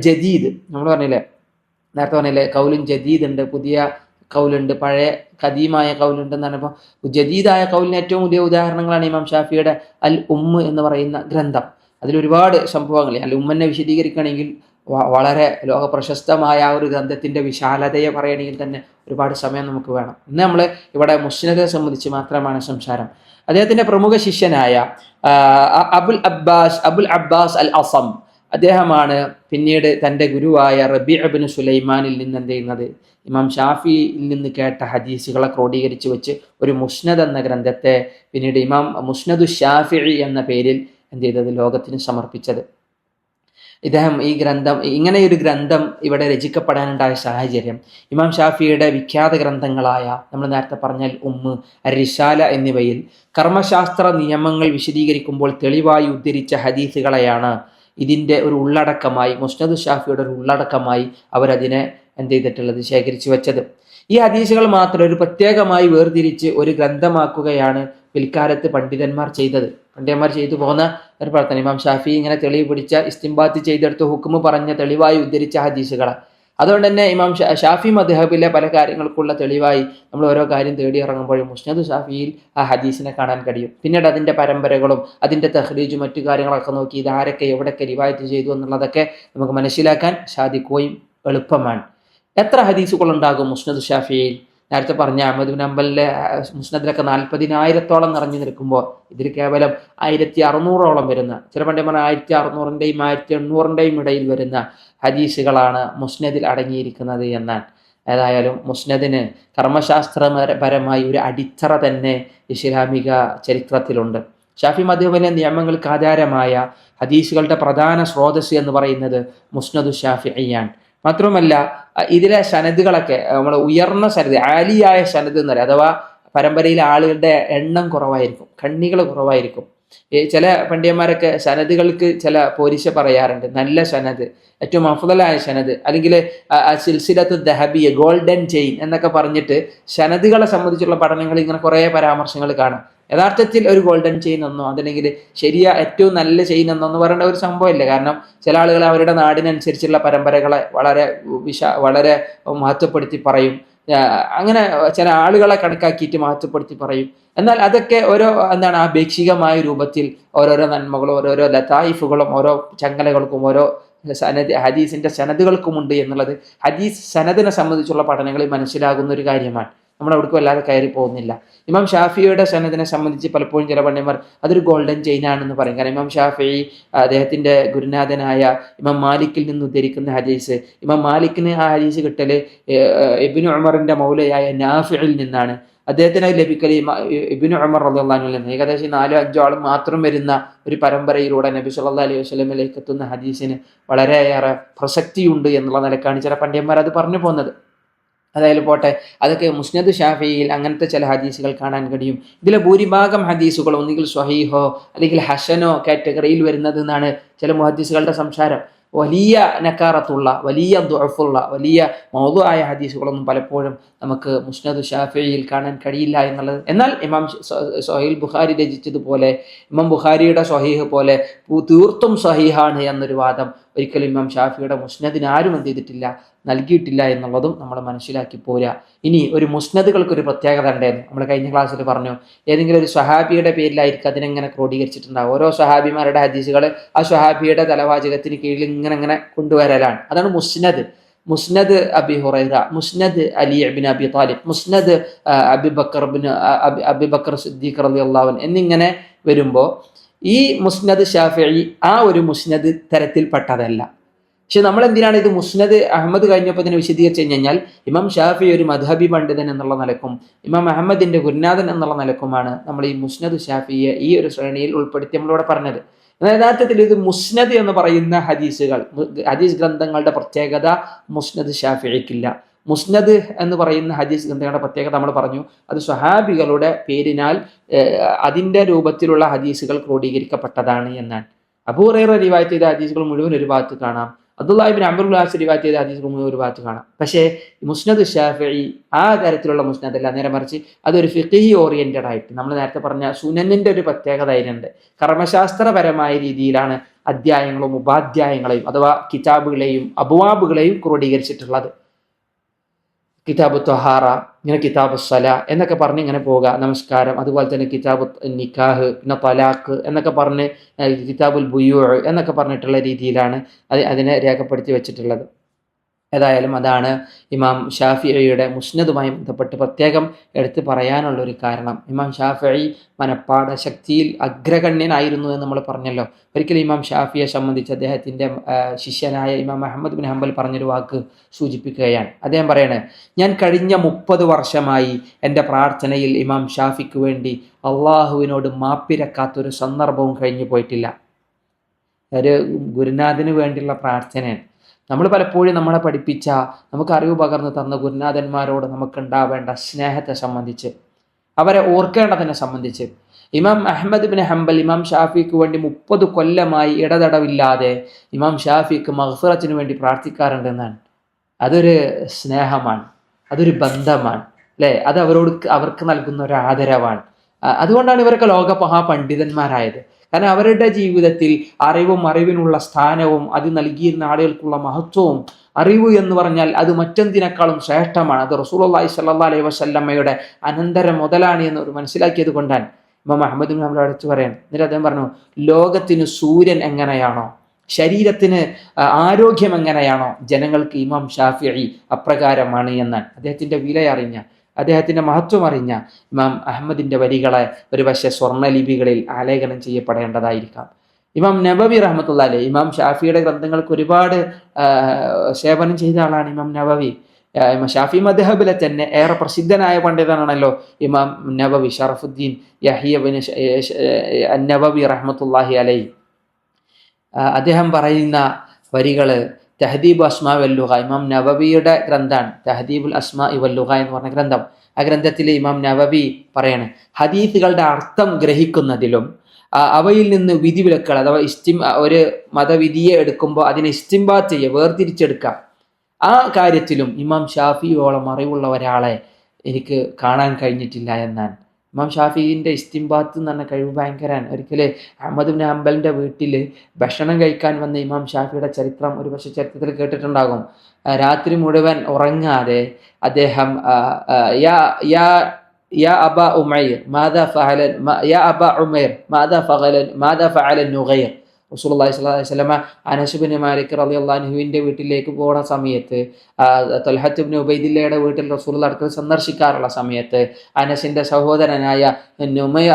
ജദീദ്, നമ്മൾ പറഞ്ഞില്ലേ നേരത്തെ പറഞ്ഞില്ലേ, കൗലുൻ ജദീദ് ഉണ്ട്, പുതിയ കൗലുണ്ട്, പഴയ ഖദീമായ കൗലുണ്ട് എന്നാണ്. ഇപ്പോൾ ജദീദായ കൗലിന് ഏറ്റവും വലിയ ഉദാഹരണങ്ങളാണ് ഇമാം ഷാഫിയുടെ അൽ ഉമ്മ് എന്ന് പറയുന്ന ഗ്രന്ഥം. അതിലൊരുപാട് സംഭവങ്ങൾ, അൽ ഉമ്മനെ വിശദീകരിക്കുകയാണെങ്കിൽ വളരെ ലോക പ്രശസ്തമായ ആ ഒരു ഗ്രന്ഥത്തിന്റെ വിശാലതയെ പറയണമെങ്കിൽ തന്നെ ഒരുപാട് സമയം നമുക്ക് വേണം. ഇന്ന് നമ്മൾ ഇവിടെ മുസ്നദിനെ സംബന്ധിച്ച് മാത്രമാണ് സംസാരം. അദ്ദേഹത്തിന്റെ പ്രമുഖ ശിഷ്യനായ അബുൽ അബ്ബാസ് അൽ അസം, അദ്ദേഹമാണ് പിന്നീട് തൻ്റെ ഗുരുവായ റബീഅ ഇബ്നു സുലൈമാനിൽ നിന്ന് എന്ത് ചെയ്യുന്നത്, ഇമാം ഷാഫിയിൽ നിന്ന് കേട്ട ഹദീസുകളെ ക്രോഡീകരിച്ച് വെച്ച് ഒരു മുസ്നദ് എന്ന ഗ്രന്ഥത്തെ പിന്നീട് ഇമാം മുസ്നദു ഷാഫിഈ എന്ന പേരിൽ എന്ത് ചെയ്തത്, ലോകത്തിന് സമർപ്പിച്ചത്. ഇദ്ദേഹം ഇങ്ങനെയൊരു ഗ്രന്ഥം ഇവിടെ രചിക്കപ്പെടാനുണ്ടായ സാഹചര്യം, ഇമാം ഷാഫിയുടെ വിഖ്യാത ഗ്രന്ഥങ്ങളായ നമ്മൾ നേരത്തെ പറഞ്ഞാൽ ഉമ്മ്, അർ-റിസാല എന്നിവയിൽ കർമ്മശാസ്ത്ര നിയമങ്ങൾ വിശദീകരിക്കുമ്പോൾ തെളിവായി ഉദ്ധരിച്ച ഹദീസുകളെയാണ് ഇതിൻ്റെ ഒരു ഉള്ളടക്കമായി, മുസ്നദ് ഷാഫിയുടെ ഒരു ഉള്ളടക്കമായി അവരതിനെ എന്ത് ചെയ്തിട്ടുള്ളത്, ശേഖരിച്ചു വെച്ചത്. ഈ ഹദീസുകൾ മാത്രം ഒരു പ്രത്യേകമായി വേർതിരിച്ച് ഒരു ഗ്രന്ഥമാക്കുകയാണ് പിൽക്കാലത്ത് പണ്ഡിതന്മാർ ചെയ്തു പോകുന്ന ഒരു പ്രവർത്തനം. ഇമാം ഷാഫി ഇങ്ങനെ തെളിവ് പിടിച്ച ഇസ്തിംബാത്ത് ചെയ്തെടുത്ത് ഹുക്മ് പറഞ്ഞ തെളിവായി ഉദ്ധരിച്ച ഹദീസുകളെ അതുകൊണ്ട് തന്നെ ഇമാം ഷാഫി മദ്ഹബിലെ പല കാര്യങ്ങൾക്കുള്ള തെളിവായി നമ്മൾ ഓരോ കാര്യം തേടി ഇറങ്ങുമ്പോഴും മുസ്നദ് ഷാഫിയിൽ ആ ഹദീസിനെ കാണാൻ കഴിയും. പിന്നീട് അതിൻ്റെ പരമ്പരകളും അതിൻ്റെ തഖ്രീജും മറ്റു കാര്യങ്ങളൊക്കെ നോക്കി ഇത് ആരൊക്കെ എവിടെയൊക്കെ റിവായത്ത് ചെയ്തു എന്നുള്ളതൊക്കെ നമുക്ക് മനസ്സിലാക്കാൻ സാധിക്കുകയും എളുപ്പമാണ്. എത്ര ഹദീസുകൾ ഉണ്ടാകും മുസ്നദ് ഷാഫിയിൽ? നേരത്തെ പറഞ്ഞ അഹ്മദ് ബിൻ ഹംബലിലെ മുസ്നദിലൊക്കെ 40,000-ഓളം നിറഞ്ഞു നിൽക്കുമ്പോൾ ഇതിൽ കേവലം 1600-ഓളം വരുന്ന, ചില പണ്ഡിതന്മാർ 1600-ൻ്റെയും 1800-ൻ്റെയും ഇടയിൽ വരുന്ന ഹദീസുകളാണ് മുസ്നദിൽ അടങ്ങിയിരിക്കുന്നത് എന്നാണ്. ഏതായാലും മുസ്നദിന് കർമ്മശാസ്ത്രപരമായി ഒരു അടിത്തറ തന്നെ ഇസ്ലാമിക ചരിത്രത്തിലുണ്ട്. ഷാഫി മദ്ഹബിലെ നിയമങ്ങൾക്ക് ആധാരമായ ഹദീസുകളുടെ പ്രധാന സ്രോതസ് എന്ന് പറയുന്നത് മുസ്നദു ഷാഫിഇയാണ്. മാത്രമല്ല ഇതിലെ സനദുകളൊക്കെ നമ്മൾ ഉയർന്ന സനദ്, ആലിയായ സനദ് എന്ന് പറയും. അഥവാ പരമ്പരയിലെ ആളുകളുടെ എണ്ണം കുറവായിരിക്കും, കണ്ണികൾ കുറവായിരിക്കും. ചില പണ്ഡിതന്മാരൊക്കെ സനദുകൾക്ക് ചില പോരിശ പറയാറുണ്ട്. നല്ല സനദ്, ഏറ്റവും അഫ്ളലായ സനദ്, അല്ലെങ്കിൽ സിൽസിലത്ത് ദഹബിയ, ഗോൾഡൻ ചെയിൻ എന്നൊക്കെ പറഞ്ഞിട്ട് സനദുകളെ സംബന്ധിച്ചുള്ള പഠനങ്ങൾ ഇങ്ങനെ കുറേ പരാമർശങ്ങൾ കാണാം. യഥാർത്ഥത്തിൽ ഒരു ഗോൾഡൻ ചെയിൻ എന്നോ അതല്ലെങ്കിൽ ഏറ്റവും നല്ല ചെയിൻ എന്നോ എന്ന് പറയേണ്ട ഒരു സംഭവമില്ല. കാരണം ചില ആളുകൾ അവരുടെ നാടിനനുസരിച്ചുള്ള പരമ്പരകളെ വളരെ മഹത്വപ്പെടുത്തി പറയും. അങ്ങനെ ചില ആളുകളെ കണക്കാക്കിയിട്ട് മഹത്വപ്പെടുത്തി പറയും. എന്നാൽ അതൊക്കെ ഓരോ ആപേക്ഷികമായ രൂപത്തിൽ ഓരോരോ നന്മകളും ഓരോരോ ലതായിഫുകളും ഓരോ ചങ്ങലകൾക്കും ഓരോ ഹദീസിന്റെ സനദുകൾക്കുമുണ്ട് എന്നുള്ളത് ഹദീസ് സനദിനെ സംബന്ധിച്ചുള്ള പഠനങ്ങളിൽ മനസ്സിലാകുന്ന ഒരു കാര്യമാണ്. നമ്മൾ അവിടേക്ക് വല്ലാതെ കയറി പോകുന്നില്ല. ഇമാം ഷാഫിയുടെ സനദിനെ സംബന്ധിച്ച് പലപ്പോഴും ചില പണ്ഡിതന്മാർ അതൊരു ഗോൾഡൻ ചെയിൻ ആണെന്ന് പറയും. കാരണം ഇമാം ഷാഫി അദ്ദേഹത്തിന്റെ ഗുരുനാഥനായ ഇമാം മാലിക്കിൽ നിന്ന് ഉദ്ധരിക്കുന്ന ഹദീസ്, ഇമാം മാലിക്കിന് ആ ഹദീസ് കിട്ടല് ഇബ്നു ഉമറിന്റെ മൗലയായ നാഫിഇൽ നിന്നാണ്. അദ്ദേഹത്തിന് ലഭിക്കല് ഇബ്നു ഉമർ റളിയല്ലാഹു അൻഹു നിന്ന്. ഏകദേശം 4-5 ആളും മാത്രം വരുന്ന ഒരു പരമ്പരയിലൂടെ നബി സല്ലല്ലാഹു അലൈഹി വസല്ലമയിലേക്ക് എത്തുന്ന ഹദീസിന് വളരെയേറെ പ്രസക്തിയുണ്ട് എന്നുള്ള നിലക്കാണ് ചില പണ്ഡിതന്മാർ അത് പറഞ്ഞു പോകുന്നത്. അതായത് പോട്ടെ, അതൊക്കെ മുസ്നദ് ഷാഫിയിൽ അങ്ങനത്തെ ചില ഹദീസുകൾ കാണാൻ കഴിയും. ഇതിലെ ഭൂരിഭാഗം ഹദീസുകൾ ഒന്നുകിൽ സ്വഹീഹോ അല്ലെങ്കിൽ ഹസനോ കാറ്റഗറിയിൽ വരുന്നത് എന്നാണ് ചില മുഹദ്ദിസുകളുടെ സംസാരം. വലിയ നക്കാറത്തുള്ള, വലിയ ദുഅഫുള്ള, വലിയ മൗദുആയ ഹദീസുകളൊന്നും പലപ്പോഴും നമുക്ക് മുസ്നദ് ഷാഫിയിൽ കാണാൻ കഴിയില്ല എന്നുള്ളത്. എന്നാൽ ഇമാം സ്വഹീൽ ബുഖാരി രചിച്ചതുപോലെ ഇമാം ബുഖാരിയുടെ സ്വഹീഹ് പോലെ തീർത്തും സ്വഹീഹാണ് എന്നൊരു വാദം ഒരിക്കലും ഇമാം ഷാഫിയുടെ മുസ്നദിന് ആരും എന്ത് ചെയ്തിട്ടില്ല, നൽകിയിട്ടില്ല എന്നുള്ളതും നമ്മൾ മനസ്സിലാക്കി പോരാ. ഇനി ഒരു മുസ്നദുകൾക്കൊരു പ്രത്യേകത ഉണ്ടായിരുന്നു. നമ്മൾ കഴിഞ്ഞ ക്ലാസ്സിൽ പറഞ്ഞു, ഏതെങ്കിലും ഒരു സ്വഹാബിയുടെ പേരിലായിരിക്കും അതിനെങ്ങനെ ക്രോഡീകരിച്ചിട്ടുണ്ടാകും. ഓരോ സ്വഹാബിമാരുടെ ഹദീസുകൾ ആ സ്വഹാബിയുടെ തലവാചകത്തിന് കീഴിൽ ഇങ്ങനെ കൊണ്ടുവരലാണ്. അതാണ് മുസ്നദ്. മുസ്നദ് അബി ഹുറൈറ, മുസ്നദ് അലി ഇബ്നു അബി താലിബ്, മുസ്നദ് അബൂബക്കർ സിദ്ദീഖ് റളിയല്ലാഹു അൻഹു എന്നിങ്ങനെ വരുമ്പോൾ ഈ മുസ്നദ് ഷാഫിഈ ആ ഒരു മുസ്നദ് തരത്തിൽപ്പെട്ടതല്ല. പക്ഷെ നമ്മൾ എന്തിനാണ് ഇത് മുസ്നദ് അഹമ്മദ് കഴിഞ്ഞപ്പോൾ ഇതിനെ വിശദീകരിച്ചു കഴിഞ്ഞാൽ, ഇമാം ഷാഫി ഒരു മദ്ഹബി പണ്ഡിതൻ എന്നുള്ള നിലക്കും ഇമാം അഹമ്മദിന്റെ ഗുരുനാഥൻ എന്നുള്ള നിലക്കുമാണ് നമ്മൾ ഈ മുസ്നദ് ഷാഫിയെ ഈ ഒരു ശ്രേണിയിൽ ഉൾപ്പെടുത്തി നമ്മളിവിടെ പറഞ്ഞത്. എന്നാൽ യഥാർത്ഥത്തിൽ ഇത് മുസ്നദ് എന്ന് പറയുന്ന ഹദീസ് ഗ്രന്ഥങ്ങളുടെ പ്രത്യേകത മുസ്നദ് ഷാഫിഇക്കില്ല. മുസ്നദ് എന്ന് പറയുന്ന ഹദീസ് ഗ്രന്ഥങ്ങളുടെ പ്രത്യേകത നമ്മൾ പറഞ്ഞു, അത് സ്വഹാബികളുടെ പേരിനാൽ അതിൻ്റെ രൂപത്തിലുള്ള ഹദീസുകൾ ക്രോഡീകരിക്കപ്പെട്ടതാണ് എന്നാണ്. അബൂ ഹുറൈറ റിവായത്ത് ചെയ്ത ഹദീസുകൾ മുഴുവൻ ഒരു ഭാഗത്ത് കാണാം, അബ്ദുല്ലാഹി ഇബ്നു അംർ ഇബ്നു ആസ് റിവായത്ത് ചെയ്ത ഹദീസുകൾ മുഴുവൻ ഒരു ഭാഗത്ത് കാണാം. പക്ഷേ മുസ്നദ് ഷാഫിഈ ആ തരത്തിലുള്ള മുസ്നദ് അല്ല, നേരെ മറിച്ച് അതൊരു ഫിഖ്ഹി ഓറിയന്റഡ് ആയിട്ട് നമ്മൾ നേരത്തെ പറഞ്ഞ സുനനിന്റെ ഒരു പ്രത്യേകത അതിനുണ്ട്. കർമ്മശാസ്ത്രപരമായ രീതിയിലാണ് അധ്യായങ്ങളും ഉപാധ്യായങ്ങളെയും അഥവാ കിതാബുകളെയും അബ്വാബുകളെയും ക്രോഡീകരിച്ചിട്ടുള്ളത്. കിതാബ് ത്വഹാറ, ഇങ്ങനെ കിതാബ് സ്വല എന്നൊക്കെ പറഞ്ഞ് ഇങ്ങനെ പോവുക, നമസ്കാരം. അതുപോലെ തന്നെ കിതാബ് നിക്കാഹ്, പിന്നെ തലാഖ് എന്നൊക്കെ പറഞ്ഞ് കിതാബുൽ ബുയൂ എന്നൊക്കെ പറഞ്ഞിട്ടുള്ള രീതിയിലാണ് അതിനെ രേഖപ്പെടുത്തി വെച്ചിട്ടുള്ളത്. ഏതായാലും അതാണ് ഇമാം ഷാഫിഈയുടെ മുസ്നദുമായി ബന്ധപ്പെട്ട് പ്രത്യേകം എടുത്ത് പറയാനുള്ളൊരു കാരണം. ഇമാം ഷാഫിഈ മനപ്പാഠ ശക്തിയിൽ അഗ്രഗണ്യനായിരുന്നു എന്ന് നമ്മൾ പറഞ്ഞല്ലോ. ഒരിക്കലും ഇമാം ഷാഫിയെ സംബന്ധിച്ച് അദ്ദേഹത്തിൻ്റെ ശിഷ്യനായ ഇമാം അഹ്മദ് ബിൻ ഹംബൽ പറഞ്ഞൊരു വാക്ക് സൂചിപ്പിക്കുകയാണ്. അദ്ദേഹം പറയണേ, ഞാൻ കഴിഞ്ഞ 30 വർഷമായി എൻ്റെ പ്രാർത്ഥനയിൽ ഇമാം ഷാഫിക്ക് വേണ്ടി അള്ളാഹുവിനോട് മാപ്പിരക്കാത്തൊരു സന്ദർഭവും കഴിഞ്ഞു പോയിട്ടില്ല. ഒരു ഗുരുനാഥന് വേണ്ടിയുള്ള പ്രാർത്ഥനയാണ്. നമ്മൾ പലപ്പോഴും നമ്മളെ പഠിപ്പിച്ച, നമുക്ക് അറിവ് പകർന്നു തന്ന ഗുരുനാഥന്മാരോട് നമുക്കുണ്ടാവേണ്ട സ്നേഹത്തെ സംബന്ധിച്ച്, അവരെ ഓർക്കേണ്ടതിനെ സംബന്ധിച്ച് ഇമാം അഹ്മദ് ബിൻ ഹംബൽ ഇമാം ഷാഫിക്ക് വേണ്ടി 30 കൊല്ലമായി ഇടതടവില്ലാതെ ഇമാം ഷാഫിക്ക് മഗ്ഫിറത്തിന് വേണ്ടി പ്രാർത്ഥിക്കാറുണ്ടെന്നാണ്. അതൊരു സ്നേഹമാണ്, അതൊരു ബന്ധമാണ്, അല്ലേ? അത് അവർക്ക് നൽകുന്ന ഒരു ആദരവാണ്. അതുകൊണ്ടാണ് ഇവരൊക്കെ ലോക മഹാപണ്ഡിതന്മാരായത്. കാരണം അവരുടെ ജീവിതത്തിൽ അറിവിനുള്ള സ്ഥാനവും അത് നൽകിയിരുന്ന ആളുകൾക്കുള്ള മഹത്വവും അറിവ് എന്ന് പറഞ്ഞാൽ അത് മറ്റെന്തിനേക്കാളും ശ്രേഷ്ഠമാണ്. അത് റസൂലുള്ളാഹി സ്വല്ലല്ലാഹു അലൈഹി വസല്ലമയുടെ അനന്തര മുതലാണ് എന്ന് ഒരു മനസ്സിലാക്കിയത് കൊണ്ടാണ് ഇമാം അഹ്മദ് ബിൻ ഹംബൽ അടച്ചു പറയാൻ. എന്നിട്ട് അദ്ദേഹം പറഞ്ഞു, ലോകത്തിന് സൂര്യൻ എങ്ങനെയാണോ, ശരീരത്തിന് ആരോഗ്യം എങ്ങനെയാണോ, ജനങ്ങൾക്ക് ഇമാം ഷാഫിഈ അപ്രകാരമാണ് എന്നാണ്. അദ്ദേഹത്തിന്റെ വില അറിഞ്ഞ, അദ്ദേഹത്തിന്റെ മഹത്വം അറിഞ്ഞ ഇമാം അഹമ്മദിന്റെ വരികളെ ഒരു പക്ഷേ സ്വർണ്ണലിപികളിൽ ആലേഖനം ചെയ്യപ്പെടേണ്ടതായിരിക്കാം. ഇമാം നബവി റഹ്മത്തുള്ളാഹി അലൈഹി, ഇമാം ഷാഫിയുടെ ഗ്രന്ഥങ്ങൾക്ക് ഒരുപാട് സേവനം ചെയ്ത ആളാണ് ഇമാം നബവി. ഷാഫി മദ്ഹബിലെ തന്നെ ഏറെ പ്രസിദ്ധനായ പണ്ഡിതനാണല്ലോ ഇമാം നബവി, ഷറഫുദ്ദീൻ യഹ്യ ബിൻ നബവി റഹ്മത്തുള്ളാഹി അലൈഹി. അദ്ദേഹം പറയുന്ന വരികൾ തഹദീബ് അസ്മാ വല്ലുഗ, ഇമാം നബവിയുടെ ഗ്രന്ഥാണ് തഹദീബുൽ അസ്മാ വല്ലുഗ എന്ന് പറഞ്ഞ ഗ്രന്ഥം. ആ ഗ്രന്ഥത്തിൽ ഇമാം നബവി പറയാണ്, ഹദീസുകളുടെ അർത്ഥം ഗ്രഹിക്കുന്നതിലും അവയിൽ നിന്ന് വിധിവിലക്കുകൾ അഥവാ ഒരു മതവിധിയെ എടുക്കുമ്പോൾ അതിനെ ഇസ്തിംബാത്ത് ചെയ്യുക, വേർതിരിച്ചെടുക്കാം, ആ കാര്യത്തിലും ഇമാം ഷാഫിയോളം അറിവുള്ള ഒരാളെ എനിക്ക് കാണാൻ കഴിഞ്ഞിട്ടില്ല എന്നാണ്. ഇമാം ഷാഫിന്റെ ഇസ്തിംബാത്ത് എന്ന് പറഞ്ഞ കഴിവ് ഭയങ്കരമാണ്. ഒരിക്കല് അഹ്മദ് ബിൻ ഹംബലിന്റെ വീട്ടിൽ ഭക്ഷണം കഴിക്കാൻ വന്ന ഇമാം ഷാഫിയുടെ ചരിത്രം ഒരു പക്ഷേ ചരിത്രത്തിൽ കേട്ടിട്ടുണ്ടാകും. രാത്രി മുഴുവൻ ഉറങ്ങാതെ അദ്ദേഹം യാ അബ ഉമൈർ മാദാ ഫഅല നുഗൈർ, റസൂലുള്ളാഹി സ്വല്ലല്ലാഹു അലൈഹി വസല്ലമ അനസ് ബിൻ മാലിക് റളിയല്ലാഹു അൻഹുവിന്റെ വീട്ടിലേക്ക് പോകുന്ന സമയത്ത്, തൽഹത്ത് ഇബ്നു ഉബൈദില്ലയുടെ വീട്ടിൽ റസൂലുള്ളാഹി അടുക്കൽ സന്ദർശിക്കാറുള്ള സമയത്ത് അനസിന്റെ സഹോദരനായ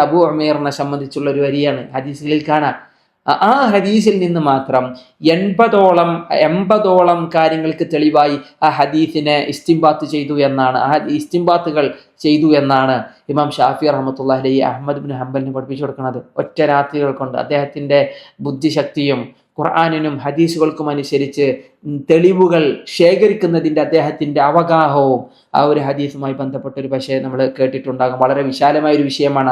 അബു ഉമൈറിനെ സംബന്ധിച്ചുള്ള ഒരു വരിയാണ് ഹദീസുകളിൽ കാണാം. ആ ഹദീസിൽ നിന്ന് മാത്രം 80ഓളം കാര്യങ്ങൾക്ക് തെളിവായി ആ ഹദീസിനെ ഇസ്തിംബാത്ത് ചെയ്തു എന്നാണ്, ആ ഇസ്തിംബാത്തുകൾ ചെയ്തു എന്നാണ് ഇമാം ഷാഫി റഹ്മത്തുള്ളാഹി അലൈഹി അഹ്മദ് ബിൻ ഹംബലിന് പഠിപ്പിച്ചു കൊടുക്കുന്നത്. ഒറ്റ രാത്രികൾ കൊണ്ട് അദ്ദേഹത്തിന്റെ ബുദ്ധിശക്തിയും ഖുർആനിനും ഹദീസുകൾക്കും അനുസരിച്ച് തെളിവുകൾ ശേഖരിക്കുന്നതിൻ്റെ അദ്ദേഹത്തിന്റെ അവഗാഹവും ആ ഒരു ഹദീസുമായി ബന്ധപ്പെട്ട ഒരു പക്ഷേ നമ്മൾ കേട്ടിട്ടുണ്ടാകും. വളരെ വിശാലമായ ഒരു വിഷയമാണ്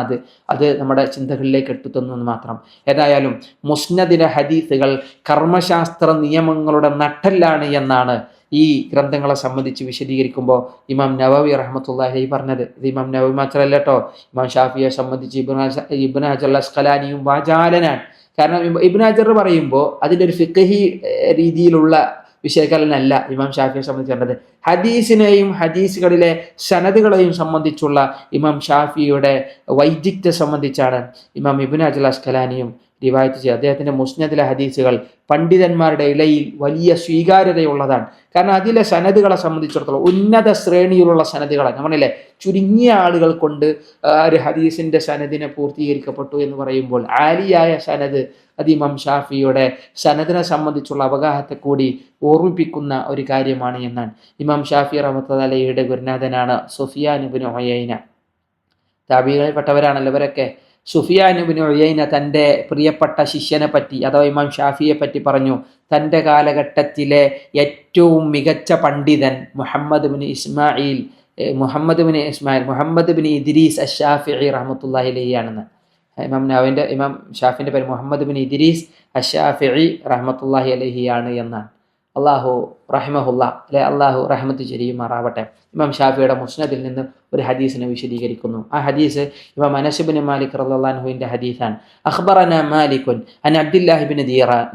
അത് നമ്മുടെ ചിന്തകളിലേക്ക് എത്തുന്നു എന്ന് മാത്രം. ഏതായാലും മുസ്നദിലെ ഹദീസുകൾ കർമ്മശാസ്ത്ര നിയമങ്ങളുടെ നട്ടെല്ലാണ് എന്നാണ് ഈ ഗ്രന്ഥങ്ങളെ സംബന്ധിച്ച് വിശദീകരിക്കുമ്പോൾ ഇമാം നവവി റഹ്മത്തുള്ളാഹി അലൈഹി പറഞ്ഞത്. ഇത് ഇമാം നവവി മാത്രമല്ല കേട്ടോ, ഇമാം ഷാഫിയെ സംബന്ധിച്ച് ഇബ്നു ഹജർ അസ്ഖലാനിയും വാചാലനാണ്. കാരണം ഇബ്നു ഹജർ പറയുമ്പോൾ അതിൻ്റെ ഒരു ഫിഖ്ഹി രീതിയിലുള്ള വിശകലനമല്ല ഇമാം ഷാഫിയെ സംബന്ധിച്ച് പറഞ്ഞത്. ഹദീസിനെയും ഹദീസുകളിലെ സനദുകളെയും സംബന്ധിച്ചുള്ള ഇമാം ഷാഫിയുടെ വൈദഗ്ധ്യത്തെ സംബന്ധിച്ചാണ് ഇമാം ഇബ്നു ഹജർ അസ്ഖലാനിയും റിവായത്ത് ചെയ്യുക. അദ്ദേഹത്തിന്റെ മുസ്നദിലെ ഹദീസുകൾ പണ്ഡിതന്മാരുടെ ഇടയിൽ വലിയ സ്വീകാര്യതയുള്ളതാണ്. കാരണം അതിലെ സനദുകളെ സംബന്ധിച്ചിടത്തോളം ഉന്നത ശ്രേണിയിലുള്ള സനദുകളാണ്. നമ്മളില്ലേ ചുരുങ്ങിയ ആളുകൾ കൊണ്ട് ഒരു ഹദീസിന്റെ സനദിനെ പൂർത്തീകരിക്കപ്പെട്ടു എന്ന് പറയുമ്പോൾ ആലിയായ സനദ് അത് ഇമാം ഷാഫിയുടെ സനദിനെ സംബന്ധിച്ചുള്ള അവഗാഹത്തെ കൂടി ഓർമ്മിപ്പിക്കുന്ന ഒരു കാര്യമാണ് എന്നാണ്. ഇമാം ഷാഫി റഹ്മത്തുള്ളാഹി അലൈഹിയുടെ ഗുരുനാഥനാണ് സുഫിയാൻ ഇബ്നു ഉയൈന. താബിഈകളിൽപ്പെട്ടവരാണല്ലോ ഇവരൊക്കെ. സുഫിയാൻ ഇബ്നു ഉയൈന തൻ്റെ പ്രിയപ്പെട്ട ശിഷ്യനെ പറ്റി അഥവാ ഇമാം ഷാഫിയെ പറ്റി പറഞ്ഞു, തൻ്റെ കാലഘട്ടത്തിലെ ഏറ്റവും മികച്ച പണ്ഡിതൻ മുഹമ്മദ് ബിൻ ഇദ്രീസ് അശ്ശാഫിഈ റഹ്മത്തുള്ളാഹി അലൈഹി ആണെന്ന്. ഇമാം ഷാഫിന്റെ പേര് മുഹമ്മദ് ബിൻ ഇദ്രീസ് അശ്ശാഫിഈ റഹ്മത്തുള്ളാഹി അലൈഹി ആണ് എന്നാണ്. അള്ളാഹു റഹിമഹുല്ല അല്ലെ, അള്ളാഹു റഹ്മത്ത് ചൊരിയുമാറാവട്ടെ. ഇമാം ഷാഫിയുടെ മുസ്നദിൽ നിന്ന് ഒരു ഹദീസിനെ വിശദീകരിക്കുന്നു. ആ ഹദീസ് ഇമാം അനസ് ബിൻ മാലിക് റളിയല്ലാഹു അൻഹുവിന്റെ ഹദീസാണ്. അഖ്ബറനാ മാലികുൻ അൻ അബ്ദുല്ലാഹി ബിൻ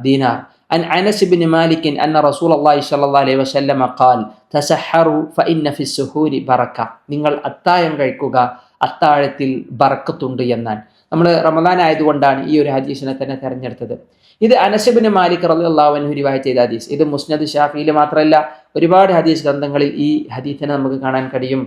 ദീനാർ അൻ അനസ് ബിൻ മാലിക് അന്ന റസൂലുള്ളാഹി സ്വല്ലല്ലാഹു അലൈഹി വസല്ലം ഖാൽ തസഹറു ഫഇന്ന ഫിസ്സുഹൂരി ബറക, നിങ്ങൾ അത്താഴം കഴിക്കുക, അത്താഴത്തിൽ ബർക്കത്തുണ്ട് എന്നാണ്. നമ്മൾ റമദാൻ ആയതുകൊണ്ടാണ് ഈ ഒരു ഹദീസിനെ തന്നെ തിരഞ്ഞെടുത്തത്. ഇത് അനസ് ബിൻ മാലിക് റളിയല്ലാഹു അൻഹു റിവായത്ത് ചെയ്ത ഹദീസ്. ഇത് മുസ്നദ് ഷാഫിയിൽ മാത്രമല്ല ഒരുപാട് ഹദീസ് ഗ്രന്ഥങ്ങളിൽ ഈ ഹദീസിനെ നമുക്ക് കാണാൻ കഴിയും.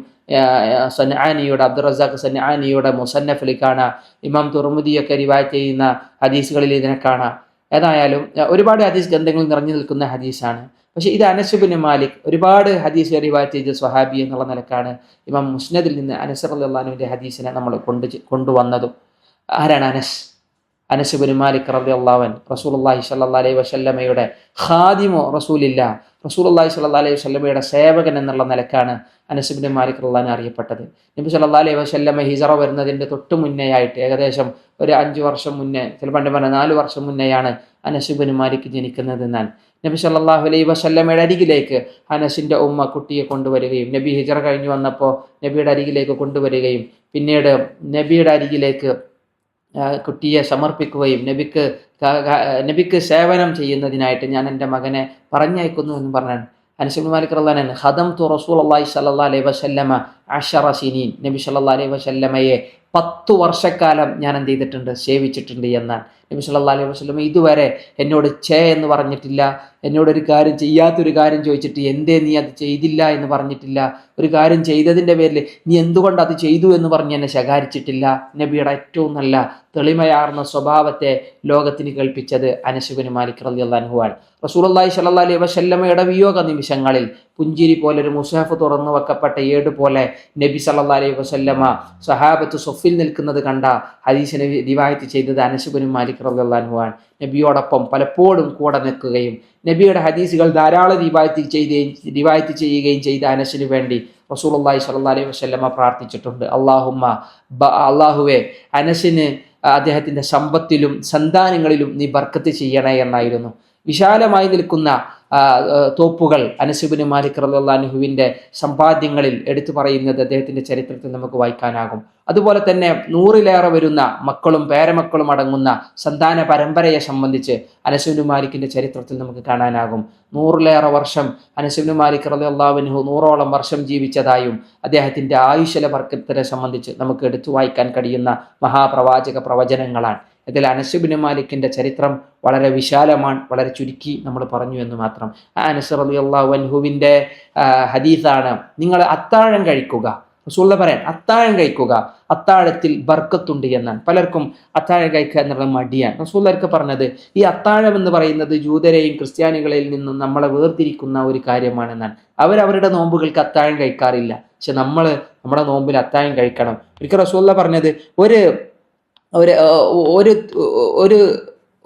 സൻആനിയുടെ അബ്ദുറസാഖ് സൻആനിയുടെ മുസന്നഫിൽ കാണാം, ഇമാം തുർമുദിയൊക്കെ റിവായത്ത് ചെയ്യുന്ന ഹദീസുകളിൽ ഇതിനെ കാണാം. ഏതായാലും ഒരുപാട് ഹദീസ് ഗ്രന്ഥങ്ങളിൽ നിറഞ്ഞു നിൽക്കുന്ന ഹദീസാണ്. പക്ഷേ ഇത് അനസ് ബിൻ മാലിക് ഒരുപാട് ഹദീസ് റിവായത്ത് ചെയ്ത സ്വഹാബി എന്നുള്ള നിലക്കാണ് ഇമാം മുസ്നദിൽ നിന്ന് അനസ് റളിയല്ലാഹു അൻഹുവിന്റെ ഹദീസിനെ നമ്മൾ കൊണ്ടുവന്നതും. ആരാണ് അനസ് ബിൻ മാലിക് റളിയല്ലാഹു അൻഹു? റസൂലുള്ളാഹി സ്വല്ലല്ലാഹു അലൈഹി വസല്ലമയുടെ ഖാദിമു റസൂലില്ലാഹ്, റസൂലുള്ളാഹി സ്വല്ലല്ലാഹു അലൈഹി വസല്ലമയുടെ സേവകൻ എന്നുള്ള നിലക്കാണ് അനസ് ബിൻ മാലിക് റളിയല്ലാഹു അൻഹു അറിയപ്പെട്ടത്. നബി സ്വല്ലല്ലാഹു അലൈഹി വസല്ലമ ഹിജറ വരുന്നതിന്റെ തൊട്ട് മുന്നേയായിട്ട് ഏകദേശം ഒരു 5 വർഷം മുന്നേ, ചില പണ്ഡിതന്മാർ 4 വർഷം മുന്നെയാണ് അനസ് ബിൻ മാലിക് ജനിക്കുന്നത് എന്നാൽ നബി സല്ലല്ലാഹു അലൈഹി വസല്ലമയുടെ അരികിലേക്ക് അനസിന്റെ ഉമ്മ കുട്ടിയെ കൊണ്ടുവരികയും നബി ഹിജറ കഴിഞ്ഞു വന്നപ്പോൾ നബിയുടെ അരികിലേക്ക് കൊണ്ടുവരികയും പിന്നീട് നബിയുടെ അരികിലേക്ക് കുട്ടിയെ സമർപ്പിക്കുകയും നബിക്ക് സേവനം ചെയ്യുന്നതിനായിട്ട് ഞാൻ എൻ്റെ മകനെ പറഞ്ഞയക്കുന്നു എന്ന് പറഞ്ഞാൽ അനസ് ഇബ്നു മാലിക് റളിയല്ലാഹു അൻഹു ഖദംതു റസൂലുള്ളാഹി സ്വല്ലല്ലാഹു അലൈഹി വസല്ലമ 10 സിനീൻ, നബി സല്ലല്ലാഹു അലൈഹി വസല്ലമയെ 10 വർഷക്കാലം ഞാൻ എന്ത് ചെയ്തിട്ടുണ്ട്, സേവിച്ചിട്ടുണ്ട് എന്നാണ്. നബി സല്ലല്ലാഹു അലൈഹി വസല്ലം ഇതുവരെ എന്നോട് എന്ന് പറഞ്ഞിട്ടില്ല, എന്നോടൊരു കാര്യം ചെയ്യാത്തൊരു കാര്യം ചോദിച്ചിട്ട് എന്തേ നീ അത് ചെയ്തില്ല എന്ന് പറഞ്ഞിട്ടില്ല, ഒരു കാര്യം ചെയ്തതിൻ്റെ പേരിൽ നീ എന്തുകൊണ്ട് അത് ചെയ്തു എന്ന് പറഞ്ഞ് എന്നെ ശകാരിച്ചിട്ടില്ല. നബിയുടെ ഏറ്റവും നല്ല തെളിമയാർന്ന സ്വഭാവത്തെ ലോകത്തിന് കേൾപ്പിച്ചത് അനസ് ഇബ്നു മാലിക് റളിയല്ലാഹു അൻഹു ആണ്. റസൂലുള്ളാഹി സ്വല്ലല്ലാഹു അലൈഹി വസല്ലമയുടെ വിയോഗ നിമിഷങ്ങളിൽ പുഞ്ചിരി പോലെ ഒരു മുസ്ഹഫ് തുറന്നു വെക്കപ്പെട്ട ഏട് പോലെ നബി സല്ലല്ലാഹു അലൈഹി വസല്ലമ സഹാബത്ത് സൊഫിൽ നിൽക്കുന്നത് കണ്ട ഹദീസിനെ റിവായത്ത് ചെയ്തത് അനസ് ഇബ്നു മാലിക് റളിയല്ലാഹു അൻഹു ആണ്. നബിയോടൊപ്പം പലപ്പോഴും കൂടെ നിൽക്കുകയും നബിയുടെ ഹദീസുകൾ ധാരാളം റിവായത്ത് ചെയ്യുകയും ചെയ്ത അനസിന് വേണ്ടി റസൂലുള്ളാഹി സ്വല്ലല്ലാഹു അലൈഹി വസല്ലമ പ്രാർത്ഥിച്ചിട്ടുണ്ട്. അല്ലാഹുവേ അനസിന് അദ്ദേഹത്തിന്റെ സമ്പത്തിലും സന്താനങ്ങളിലും നീ ബർക്കത്ത് ചെയ്യണേ എന്നായിരുന്നു. വിശാലമായി നിൽക്കുന്ന തോപ്പുകൾ അനസ് ഇബ്നു മാലിക് റളിയല്ലാഹു അൻഹുവിന്റെ സമ്പാദ്യങ്ങളിൽ എടുത്തു പറയുന്നത് അദ്ദേഹത്തിന്റെ ചരിത്രത്തിൽ നമുക്ക് വായിക്കാനാകും. അതുപോലെ തന്നെ 100-ലേറെ വരുന്ന മക്കളും പേരമക്കളും അടങ്ങുന്ന സന്താന പരമ്പരയെ സംബന്ധിച്ച് അനസ് ഇബ്നു മാലിക്കിന്റെ ചരിത്രത്തിൽ നമുക്ക് കാണാനാകും. 100-ലേറെ വർഷം അനസ് ഇബ്നു മാലിക് റളിയല്ലാഹു അൻഹു 100ഓളം വർഷം ജീവിച്ചതായും അദ്ദേഹത്തിന്റെ ആയുഷ്യ ബർക്കത്തിനെ സംബന്ധിച്ച് നമുക്ക് എടുത്തു വായിക്കാൻ കഴിയുന്ന മഹാപ്രവാചക പ്രവചനങ്ങളാണ്. ഇതിൽ അനസ് ഇബ്നു മാലിക്കിന്റെ ചരിത്രം വളരെ വിശാലമാണ്. വളരെ ചുരുക്കി നമ്മൾ പറഞ്ഞു എന്ന് മാത്രം. അനസ് റളിയല്ലാഹു അൻഹുവിന്റെ ഹദീസാണ്, നിങ്ങൾ അത്താഴം കഴിക്കുക, റസൂലുള്ള പറയാൻ അത്താഴം കഴിക്കുക, അത്താഴത്തിൽ ബർക്കത്തുണ്ട് എന്നാണ്. പലർക്കും അത്താഴം കഴിക്കുക എന്നുള്ള മടിയാണ്. റസൂലുള്ളാഹി പറഞ്ഞത് ഈ അത്താഴം എന്ന് പറയുന്നത് ജൂതരെയും ക്രിസ്ത്യാനികളിൽ നിന്നും നമ്മളെ വേർതിരിക്കുന്ന ഒരു കാര്യമാണെന്നാണ്. അവരവരുടെ നോമ്പുകൾക്ക് അത്താഴം കഴിക്കാറില്ല, പക്ഷെ നമ്മുടെ നോമ്പിൽ അത്താഴം കഴിക്കണം. ഒരിക്കൽ റസൂലുള്ളാഹി പറഞ്ഞത്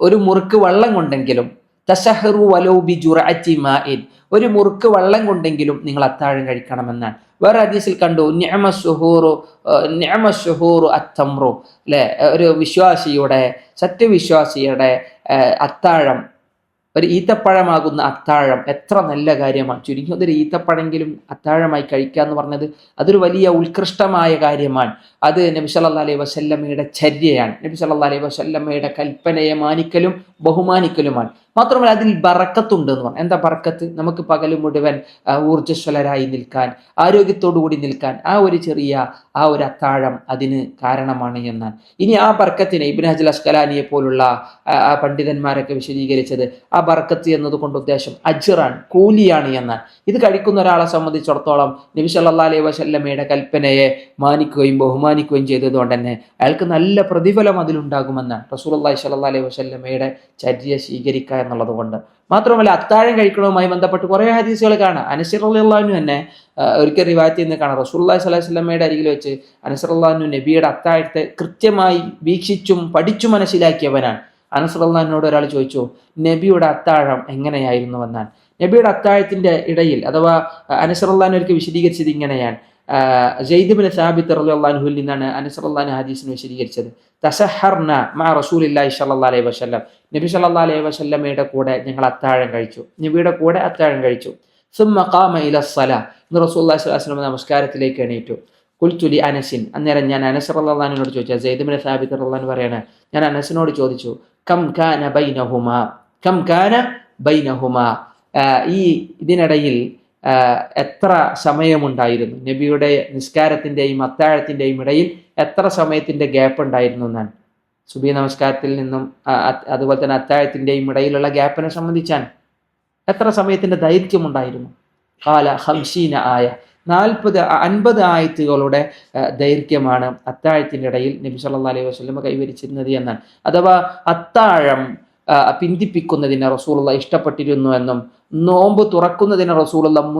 ഒരു മുറുക്ക് വെള്ളം കൊണ്ടെങ്കിലും തശഹറു വലൗ ബി ജുർഅത്തി മാഇൻ, ഒരു മുറുക്ക് വെള്ളം കൊണ്ടെങ്കിലും നിങ്ങൾ അത്താഴം കഴിക്കണമെന്നാണ്. വേറെ ഹദീസിൽ കണ്ടു നിഅമ ശുഹൂറു അത്തംറു, അല്ലെ, ഒരു സത്യവിശ്വാസിയുടെ അത്താഴം, ഒരു ഈത്തപ്പഴമാകുന്ന അത്താഴം എത്ര നല്ല കാര്യമാണ്. ചുരുങ്ങി ഒരു ഈത്തപ്പഴമെങ്കിലും അത്താഴമായി കഴിക്കുക എന്ന് പറഞ്ഞത് അതൊരു വലിയ ഉത്കൃഷ്ടമായ കാര്യമാണ്. അത് നബി സല്ലല്ലാഹു അലൈഹി വസല്ലമയുടെ ചര്യയാണ്. നബി സല്ലല്ലാഹു അലൈഹി വസല്ലമയുടെ കൽപ്പനയെ മാനിക്കലും ബഹുമാനിക്കലുമാണ്. മാത്രമല്ല അതിൽ ബറക്കത്തുണ്ട് എന്ന് പറഞ്ഞു. എന്താ ബറക്കത്ത്? നമുക്ക് പകൽ മുഴുവൻ ഊർജ്ജസ്വലരായി നിൽക്കാൻ, ആരോഗ്യത്തോടു കൂടി നിൽക്കാൻ ആ ഒരു അത്താഴം അതിന് കാരണമാണ് എന്നാണ്. ഇനി ആ ബർക്കത്തിനെ ഇബ്നു ഹജർ അസ്കലാനിയെ പോലുള്ള പണ്ഡിതന്മാരൊക്കെ വിശദീകരിച്ചത് ആ ബർക്കത്ത് എന്നതുകൊണ്ട് ഉദ്ദേശം അജ്റാണ്, കൂലിയാണ് എന്നാണ്. ഇത് കഴിക്കുന്ന ഒരാളെ സംബന്ധിച്ചിടത്തോളം നബി സല്ലല്ലാഹു അലൈഹി വസല്ലമയുടെ കൽപ്പനയെ മാനിക്കുകയും ബഹുമാനിക്കുകയും ചെയ്തതുകൊണ്ട് തന്നെ അയാൾക്ക് നല്ല പ്രതിഫലം അതിലുണ്ടാകുമെന്നാണ് റസൂലുള്ളാഹി സ്വല്ലല്ലാഹു അലൈഹി വസല്ലമയുടെ ചര്യ സ്വീകരിക്കുക എന്നുള്ളത് കൊണ്ട്. മാത്രമല്ല അത്താഴം കഴിക്കണവുമായി ബന്ധപ്പെട്ട് കുറേ ഹദീസുകൾ കാണാം. അനസ് റളിയല്ലാഹു അൻഹു തന്നെ ഒരിക്കൽ റിവായത്ത് ചെയ്യുന്നത് കാണാം. റസൂലുള്ളാഹി സ്വല്ലല്ലാഹു അലൈഹി വസല്ലമയുടെ അരികിൽ വെച്ച് അനസ് റളിയല്ലാഹു അൻഹു നബിയുടെ അത്താഴത്തെ കൃത്യമായി വീക്ഷിച്ചും പഠിച്ചു മനസ്സിലാക്കിയവനാണ്. അനസ് റളിയല്ലാഹു അൻഹുവിനോട് ഒരാൾ ചോദിച്ചു, നബിയുടെ അത്താഴം എങ്ങനെയായിരുന്നുവെന്നാണ്. നബിയുടെ അത്താഴത്തിന്റെ ഇടയിൽ, അഥവാ അനസ് റളിയല്ലാഹു അൻഹു ഒരിക്കൽ വിശദീകരിച്ചത് ഇങ്ങനെയാണ്. സയ്യിദ് ഇബ്നു സാബിത്ത് റളിയല്ലാഹു അൻഹുവിൽ നിന്നാണ് അനസ് റളിയല്ലാഹു അൻഹു ഹദീസിനെ വിശദീകരിച്ചത്. തസഹർന മഅ റസൂലില്ലാഹി സ്വല്ലല്ലാഹു അലൈഹി വസല്ലം, നബി സ്വല്ലല്ലാഹു അലൈഹി വസല്ലമയുടെ കൂടെ ഞങ്ങൾ അത്താഴം കഴിച്ചു, നബിയുടെ കൂടെ അത്താഴം കഴിച്ചു. സുമ്മ ഖാമ ഇലസ്സലാ, റസൂലുള്ളാഹി സ്വല്ലല്ലാഹു അലൈഹി വസല്ലം നമസ്കാരത്തിലേക്ക് എണീറ്റു. ഖുൽതു ലി അനസിൻ, അന്നേരം ഞാൻ അനസ് റളിയല്ലാഹു അൻഹുവിനോട് ചോദിച്ചു. സയ്യിദ് ഇബ്നു സാബിത്ത് റളിയല്ലാഹു അൻഹു പറയാണ്, ഞാൻ അനസിനോട് ചോദിച്ചു, കം കാന ബൈനഹുമാ, ഈ ഇതിനിടയിൽ എത്ര സമയമുണ്ടായിരുന്നു, നബിയുടെ നിസ്കാരത്തിൻ്റെയും അത്താഴത്തിൻ്റെയും ഇടയിൽ എത്ര സമയത്തിൻ്റെ ഗ്യാപ്പ് ഉണ്ടായിരുന്നു എന്നാണ്. സുബഹി നമസ്കാരത്തിൽ നിന്നും അതുപോലെ തന്നെ അത്താഴത്തിൻ്റെയും ഇടയിലുള്ള ഗ്യാപ്പിനെ സംബന്ധിച്ചാണ് എത്ര സമയത്തിൻ്റെ ദൈർഘ്യമുണ്ടായിരുന്നു. ഖാല 50 ആയ, 50 ആയത്തുകളുടെ ദൈർഘ്യമാണ് അത്താഴത്തിൻ്റെ ഇടയിൽ നബി സല്ലല്ലാഹു അലൈഹി വസല്ലം കൈവരിച്ചിരുന്നത് എന്നാണ്. അഥവാ അത്താഴം പിന്തിപ്പിക്കുന്നതിനെ റസൂലുള്ളാഹി ഇഷ്ടപ്പെട്ടിരുന്നു എന്നും നോമ്പ് തുറക്കുന്നതിനെ റസൂലുള്ളാഹി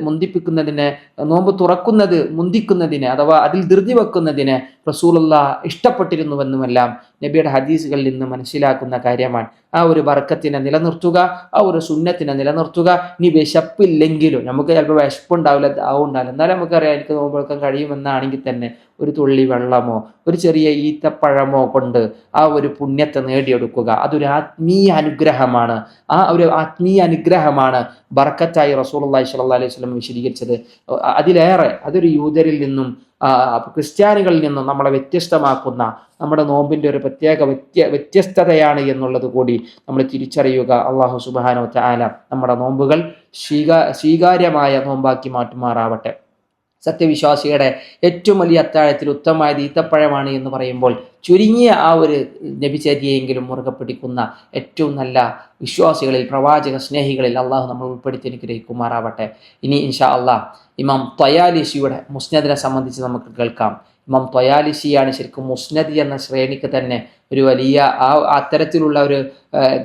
മുന്തിപ്പിക്കുന്നതിനെ, നോമ്പ് തുറക്കുന്നത് മുന്തിക്കുന്നതിനെ അഥവാ അതിൽ ധൃതി വെക്കുന്നതിനെ റസൂലുള്ളാഹി ഇഷ്ടപ്പെട്ടിരുന്നുവെന്നുമെല്ലാം നബിയുടെ ഹദീസുകളിൽ നിന്ന് മനസ്സിലാക്കുന്ന കാര്യമാണ്. ആ ഒരു ബർക്കത്തിനെ നിലനിർത്തുക, ആ ഒരു സുന്നത്തിനെ നിലനിർത്തുക. ഇനി വിശപ്പില്ലെങ്കിലും, നമുക്ക് ചിലപ്പോൾ വിശപ്പുണ്ടാവില്ല, ദാഹമുണ്ടാവില്ല, എന്നാലും നമുക്കറിയാം എനിക്ക് നോമ്പെടുക്കാൻ കഴിയുമെന്നാണെങ്കിൽ തന്നെ ഒരു തുള്ളി വെള്ളമോ ഒരു ചെറിയ ഈത്തപ്പഴമോ കൊണ്ട് ആ ഒരു പുണ്യത്തെ നേടിയെടുക്കുക. അതൊരു ആത്മീയ അനുഗ്രഹമാണ്. ആ ഒരു ആത്മീയ അനുഗ്രഹമാണ് ബർക്കത്തായി റസൂലുള്ളാഹി സ്വല്ലല്ലാഹു അലൈഹി വസല്ലം വിശദീകരിച്ചത്. അതിലേറെ അതൊരു യൂതരിൽ നിന്നും ക്രിസ്ത്യാനികളിൽ നിന്നും നമ്മളെ വ്യത്യസ്തമാക്കുന്ന നമ്മുടെ നോമ്പിൻ്റെ ഒരു പ്രത്യേക വ്യത്യസ്തതയാണ് എന്നുള്ളത് കൂടി നമ്മൾ തിരിച്ചറിയുക. അല്ലാഹു സുബ്ഹാനഹു വ തആല നമ്മുടെ നോമ്പുകൾ സ്വീകാര്യമായ നോമ്പാക്കി മാറ്റുമാറാവട്ടെ. സത്യവിശ്വാസിയുടെ ഏറ്റവും വലിയ അത്താഴത്തിൽ ഉത്തമമായത് ഈത്തപ്പഴമാണ് എന്ന് പറയുമ്പോൾ ചുരുങ്ങിയ ആ ഒരു നബിചര്യയെങ്കിലും മുറുകെ പിടിക്കുന്ന ഏറ്റവും നല്ല വിശ്വാസികളിൽ, പ്രവാചക സ്നേഹികളിൽ അള്ളാഹു നമ്മൾ ഉൾപ്പെടുത്തി അനുഗ്രഹിക്കുമാറാവട്ടെ. ഇനി ഇൻഷാ അള്ളാഹ് ഇമാം ത്വയാലിസിയുടെ മുസ്നദിനെ സംബന്ധിച്ച് നമുക്ക് കേൾക്കാം. ഇമാം ത്വയാലിസിയാണ് ശരിക്കും മുസ്നദ് എന്ന ശ്രേണിക്ക് തന്നെ ഒരു വലിയ അത്തരത്തിലുള്ള ഒരു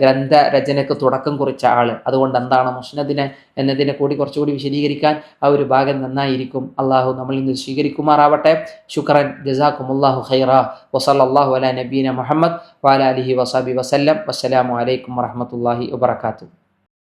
ഗ്രന്ഥരചനയ്ക്ക് തുടക്കം കുറിച്ച ആള്. അതുകൊണ്ട് എന്താണ് മുസ്നദിനെ എന്നതിനെ കുറച്ചുകൂടി വിശദീകരിക്കാൻ ആ ഒരു ഭാഗം നന്നായിരിക്കും. അള്ളാഹു നമ്മളിൽ നിന്ന് സ്വീകരിക്കുമാറാവട്ടെ. ശുക്രൻ, ജസാക്കുമുല്ലാഹു ഖൈറ. വസല്ലല്ലാഹു അലാ നബീന മുഹമ്മദ് വഅലാ ആലിഹി വസഹബിഹി വസല്ലം. വസ്സലാമു അലൈക്കും വറഹ്മത്തുള്ളാഹി വബറകാതുഹു.